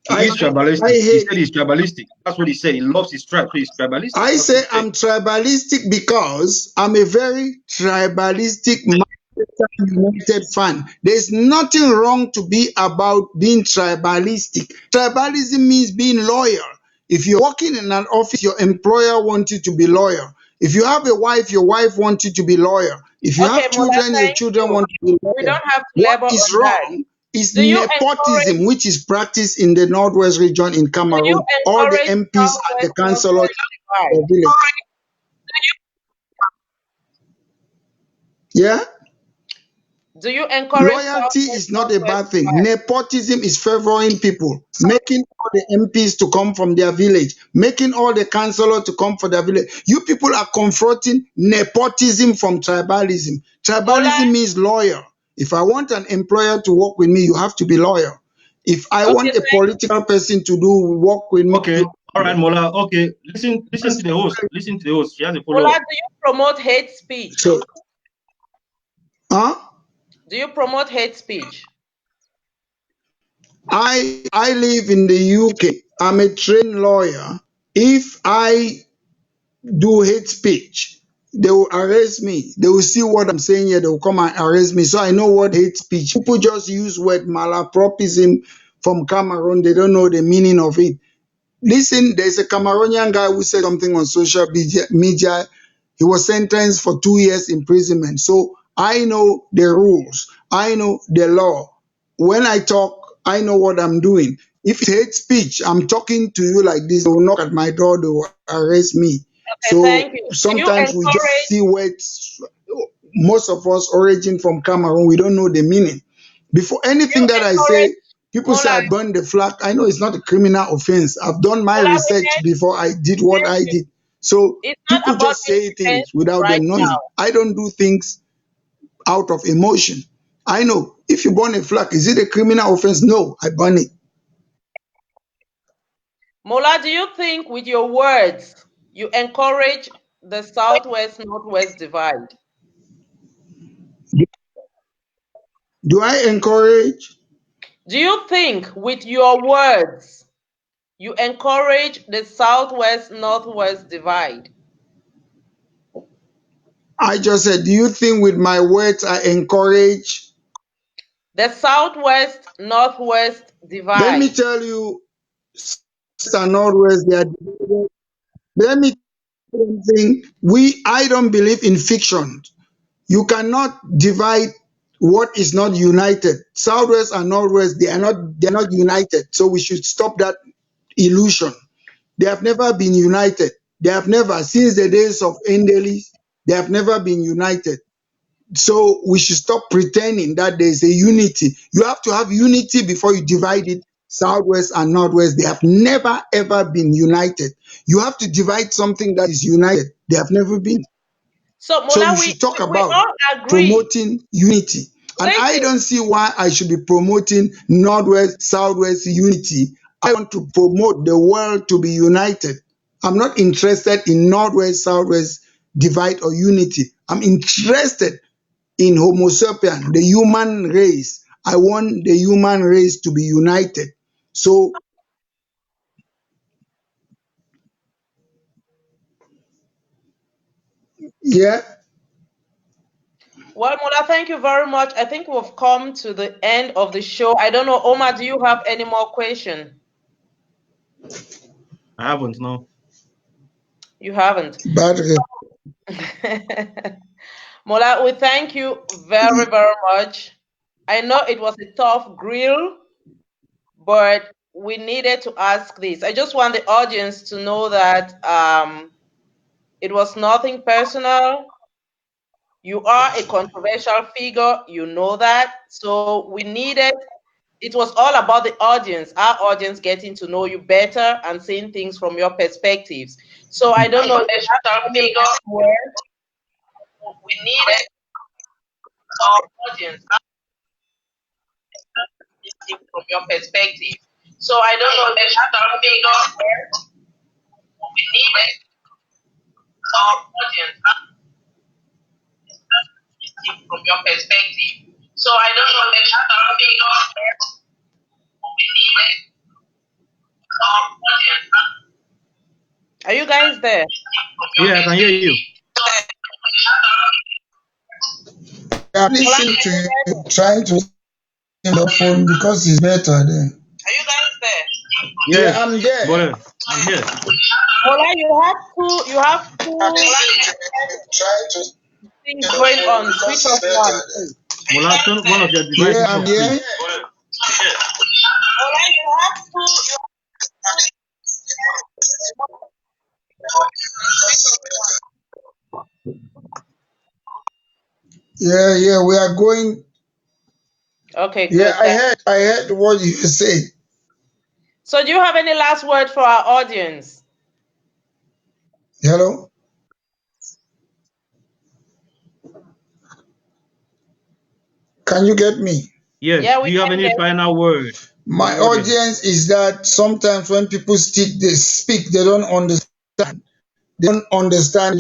[SPEAKER 2] He
[SPEAKER 3] I
[SPEAKER 2] is
[SPEAKER 3] I
[SPEAKER 2] tribalistic. He
[SPEAKER 3] hate.
[SPEAKER 2] said he's tribalistic. That's what he said. He loves his tribe, so he's tribalistic.
[SPEAKER 3] I
[SPEAKER 2] That's what
[SPEAKER 3] say
[SPEAKER 2] he said.
[SPEAKER 3] I'm tribalistic because I'm a very tribalistic United fan. There's nothing wrong to be about being tribalistic. Tribalism means being loyal. If you're working in an office, your employer wants you to be loyal. If you have a wife, your wife wants you to be loyal. If you
[SPEAKER 1] Okay,
[SPEAKER 3] have
[SPEAKER 1] Mola,
[SPEAKER 3] children, your
[SPEAKER 1] thank
[SPEAKER 3] children
[SPEAKER 1] you.
[SPEAKER 3] want to be
[SPEAKER 1] We
[SPEAKER 3] loyal.
[SPEAKER 1] don't have to
[SPEAKER 3] What
[SPEAKER 1] labor
[SPEAKER 3] is
[SPEAKER 1] on that.
[SPEAKER 3] wrong is
[SPEAKER 1] Do you
[SPEAKER 3] nepotism,
[SPEAKER 1] encourage
[SPEAKER 3] which is practiced in the Northwest region in
[SPEAKER 1] do you
[SPEAKER 3] Cameroon. All the
[SPEAKER 1] encourage
[SPEAKER 3] MPs and the
[SPEAKER 1] Southwest
[SPEAKER 3] councillors
[SPEAKER 1] Northwest
[SPEAKER 3] are
[SPEAKER 1] divide?
[SPEAKER 3] village. Yeah?
[SPEAKER 1] Do you encourage
[SPEAKER 3] Loyalty
[SPEAKER 1] Southwest
[SPEAKER 3] is not a
[SPEAKER 1] Northwest
[SPEAKER 3] bad thing.
[SPEAKER 1] divide?
[SPEAKER 3] Nepotism is favoring people, making all the MPs to come from their village, making all the councillors to come from their village. You people are confronting nepotism from tribalism.
[SPEAKER 1] Mola,
[SPEAKER 3] Tribalism means loyal. If I want an employer to work with me, you have to be loyal. If I
[SPEAKER 1] okay,
[SPEAKER 3] want a political person to do work with me,
[SPEAKER 2] Okay. All right, Mola. Okay. Listen to the host. Listen to the host. She has a
[SPEAKER 1] Mola,
[SPEAKER 2] follow-up.
[SPEAKER 1] do you promote hate speech?
[SPEAKER 3] so, huh?
[SPEAKER 1] Do you promote hate speech?
[SPEAKER 3] I live in the UK. I'm a trained lawyer. If I do hate speech, they will arrest me. They will see what I'm saying here. They will come and arrest me. So I know what hate speech. People just use word malapropism from Cameroon. They don't know the meaning of it. Listen, there's a Cameroonian guy who said something on social media. He was sentenced for 2 years imprisonment. So I know the rules. I know the law. When I talk, I know what I'm doing. If it's hate speech, I'm talking to you like this, they will knock at my door, they will arrest me.
[SPEAKER 1] Okay,
[SPEAKER 3] So
[SPEAKER 1] thank you. Do you
[SPEAKER 3] sometimes we just
[SPEAKER 1] encourage
[SPEAKER 3] see words, most of us origin from Cameroon, we don't know the meaning. Before
[SPEAKER 1] do you
[SPEAKER 3] anything that I
[SPEAKER 1] encourage
[SPEAKER 3] say, people say
[SPEAKER 1] Mola?
[SPEAKER 3] I burned the flag. I know it's not a criminal offense. I've done my
[SPEAKER 1] Mola,
[SPEAKER 3] research before I did what
[SPEAKER 1] thank
[SPEAKER 3] I
[SPEAKER 1] you.
[SPEAKER 3] did. So
[SPEAKER 1] It's not
[SPEAKER 3] people
[SPEAKER 1] about
[SPEAKER 3] just
[SPEAKER 1] being
[SPEAKER 3] say things
[SPEAKER 1] defensive
[SPEAKER 3] without
[SPEAKER 1] right
[SPEAKER 3] them
[SPEAKER 1] now.
[SPEAKER 3] knowing. I don't do things out of emotion. I know if you burn a flag, is it a criminal offense? No, I burn it.
[SPEAKER 1] Mola, do you think with your words you encourage the Southwest Northwest divide?
[SPEAKER 3] Do I encourage?
[SPEAKER 1] Do you think with your words you encourage the Southwest Northwest divide?
[SPEAKER 3] I just said, do you think with my words I encourage?
[SPEAKER 1] The Southwest Northwest
[SPEAKER 3] Let me
[SPEAKER 1] divide.
[SPEAKER 3] tell you, East and Northwest, they are divided. Let me tell you something. I don't believe in fiction. You cannot divide what is not united. Southwest and Northwest, they are not united. So we should stop that illusion. They have never been united. They have never, since the days of Endelis, they have never been united. So we should stop pretending that there's a unity. You have to have unity before you divide it. Southwest and Northwest, they have never ever been united. You have to divide something that is united. They have never been.
[SPEAKER 1] So
[SPEAKER 3] So
[SPEAKER 1] Mola,
[SPEAKER 3] you
[SPEAKER 1] we,
[SPEAKER 3] should talk
[SPEAKER 1] we
[SPEAKER 3] about
[SPEAKER 1] all agree.
[SPEAKER 3] promoting unity. And I
[SPEAKER 1] Listen,
[SPEAKER 3] don't see why I should be promoting Northwest, Southwest unity. I want to promote the world to be united. I'm not interested in Northwest, Southwest divide or unity. I'm interested in Homo sapien, the human race. I want the human race to be united. So, yeah,
[SPEAKER 1] well, Mola, thank you very much. I think we've come to the end of the show. I don't know, Omar, do you have any more question?
[SPEAKER 2] I haven't, no.
[SPEAKER 1] You haven't.
[SPEAKER 3] but
[SPEAKER 1] Mola, we thank you very, very much. I know it was a tough grill, but we needed to ask this. I just want the audience to know that it was nothing personal. You are a controversial figure, you know that. So we needed, it was all about the audience, our audience getting to know you better and seeing things from your perspectives. So I don't know if you have
[SPEAKER 3] controversial
[SPEAKER 1] any
[SPEAKER 3] figure,
[SPEAKER 1] last word.
[SPEAKER 3] we needed our audience from your perspective. So I don't know if you have figure, we needed our audience from your perspective. So I don't know if you have figure, we needed our audience
[SPEAKER 1] Are you guys there?
[SPEAKER 3] from your
[SPEAKER 2] Yeah, I can hear you.
[SPEAKER 3] perspective. I'm
[SPEAKER 1] Mola,
[SPEAKER 3] listening
[SPEAKER 1] can
[SPEAKER 3] to
[SPEAKER 1] you hear
[SPEAKER 3] you,
[SPEAKER 1] me?
[SPEAKER 3] trying to the phone because it's better then. Are you guys there? Yeah,
[SPEAKER 2] Yes,
[SPEAKER 3] I'm there.
[SPEAKER 2] Mola, I'm here.
[SPEAKER 1] Mola, you have two
[SPEAKER 3] Trying to
[SPEAKER 1] things
[SPEAKER 3] the
[SPEAKER 1] going
[SPEAKER 3] phone
[SPEAKER 1] on.
[SPEAKER 3] because
[SPEAKER 1] Switch
[SPEAKER 3] it's
[SPEAKER 1] off one,
[SPEAKER 3] better
[SPEAKER 1] please.
[SPEAKER 3] then.
[SPEAKER 2] Mola, turn one of your
[SPEAKER 3] Yeah,
[SPEAKER 2] devices
[SPEAKER 3] I'm
[SPEAKER 2] off,
[SPEAKER 3] here.
[SPEAKER 2] please.
[SPEAKER 1] Mola,
[SPEAKER 3] Yeah, we are going.
[SPEAKER 1] Okay,
[SPEAKER 3] Yeah,
[SPEAKER 1] good. Thanks.
[SPEAKER 3] I heard what you said.
[SPEAKER 1] So do you have any last word for our audience?
[SPEAKER 3] Hello? Can you get me?
[SPEAKER 2] Yes.
[SPEAKER 1] Yeah,
[SPEAKER 2] Do
[SPEAKER 1] we
[SPEAKER 2] you have
[SPEAKER 1] can
[SPEAKER 2] any
[SPEAKER 1] get.
[SPEAKER 2] final word for
[SPEAKER 3] My
[SPEAKER 2] the audience?
[SPEAKER 3] audience is that sometimes when people speak, they don't understand. They don't understand.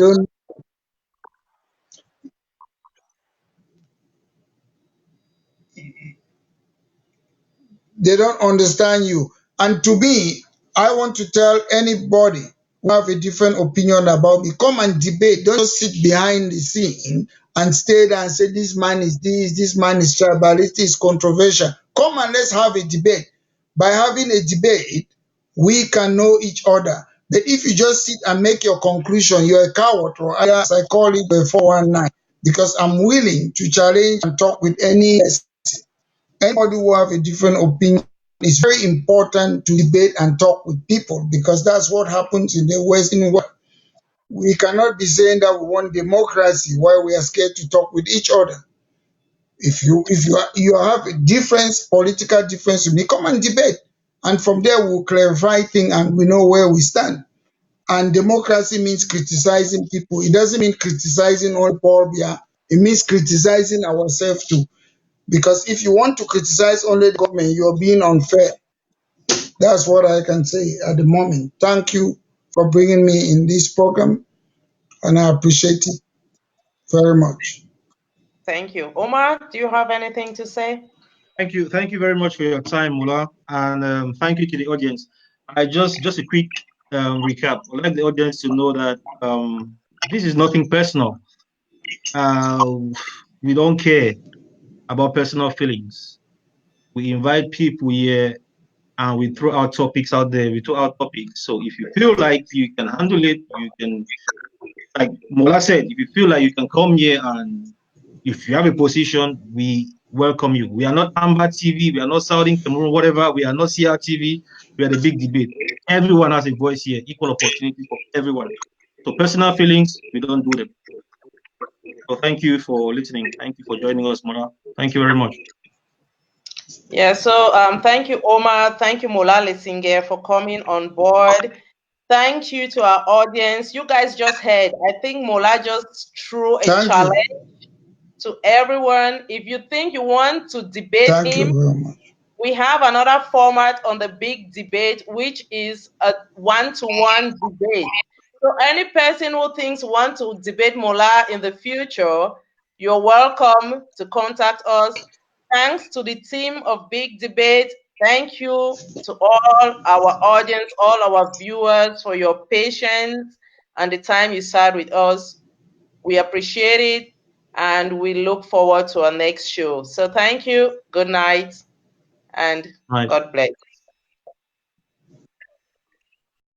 [SPEAKER 3] They don't understand you. And to me, I want to tell anybody who have a different opinion about me, come and debate. Don't just sit behind the scene and stay there and say this man is this man is tribalistic, is controversial. Come and let's have a debate. By having a debate, we can know each other. But if you just sit and make your conclusion, you're a coward, or as I call it, a 419, because I'm willing to challenge and talk with anybody who have a different opinion. It's very important to debate and talk with people because that's what happens in the Western world. We cannot be saying that we want democracy while we are scared to talk with each other. If you have a difference, political difference, we come and debate, and from there we'll clarify things and we know where we stand. And democracy means criticizing people. It doesn't mean criticizing all Paul Biya. It means criticizing ourselves too. Because if you want to criticize only the government, you're being unfair. That's what I can say at the moment. Thank you for bringing me in this program, and I appreciate it very much.
[SPEAKER 1] Thank you. Omar, do you have anything to say?
[SPEAKER 2] Thank you. Thank you very much for your time, Mola, and thank you to the audience. I just a quick recap. I'd like the audience to know that this is nothing personal. Uh, we don't care about personal feelings. We invite people here and we throw our topics out there. We throw out topics. So if you feel like you can handle it, you can, like Mola said, if you feel like you can come here and if you have a position, we welcome you. We are not Amber TV, we are not Southern Cameroon, whatever. We are not CRTV. We are the big debate. Everyone has a voice here, equal opportunity for everyone. So personal feelings, we don't do them. So thank you for listening. Thank you for joining us, Mola. Thank you very much.
[SPEAKER 1] Yeah, so thank you, Omar. Thank you, Mola Lisinge, for coming on board. Thank you to our audience. You guys just heard. I think Mola just threw a
[SPEAKER 3] Thank you.
[SPEAKER 1] challenge to everyone. If you think you want to debate
[SPEAKER 3] Thank you
[SPEAKER 1] him,
[SPEAKER 3] very much.
[SPEAKER 1] we have another format on the big debate, which is a one-to-one debate. So any person who thinks want to debate Mola in the future, you're welcome to contact us. Thanks to the team of Big Debate. Thank you to all our audience, all our viewers for your patience and the time you sat with us. We appreciate it and we look forward to our next show. So thank you. Good night and
[SPEAKER 2] Right.
[SPEAKER 1] God bless.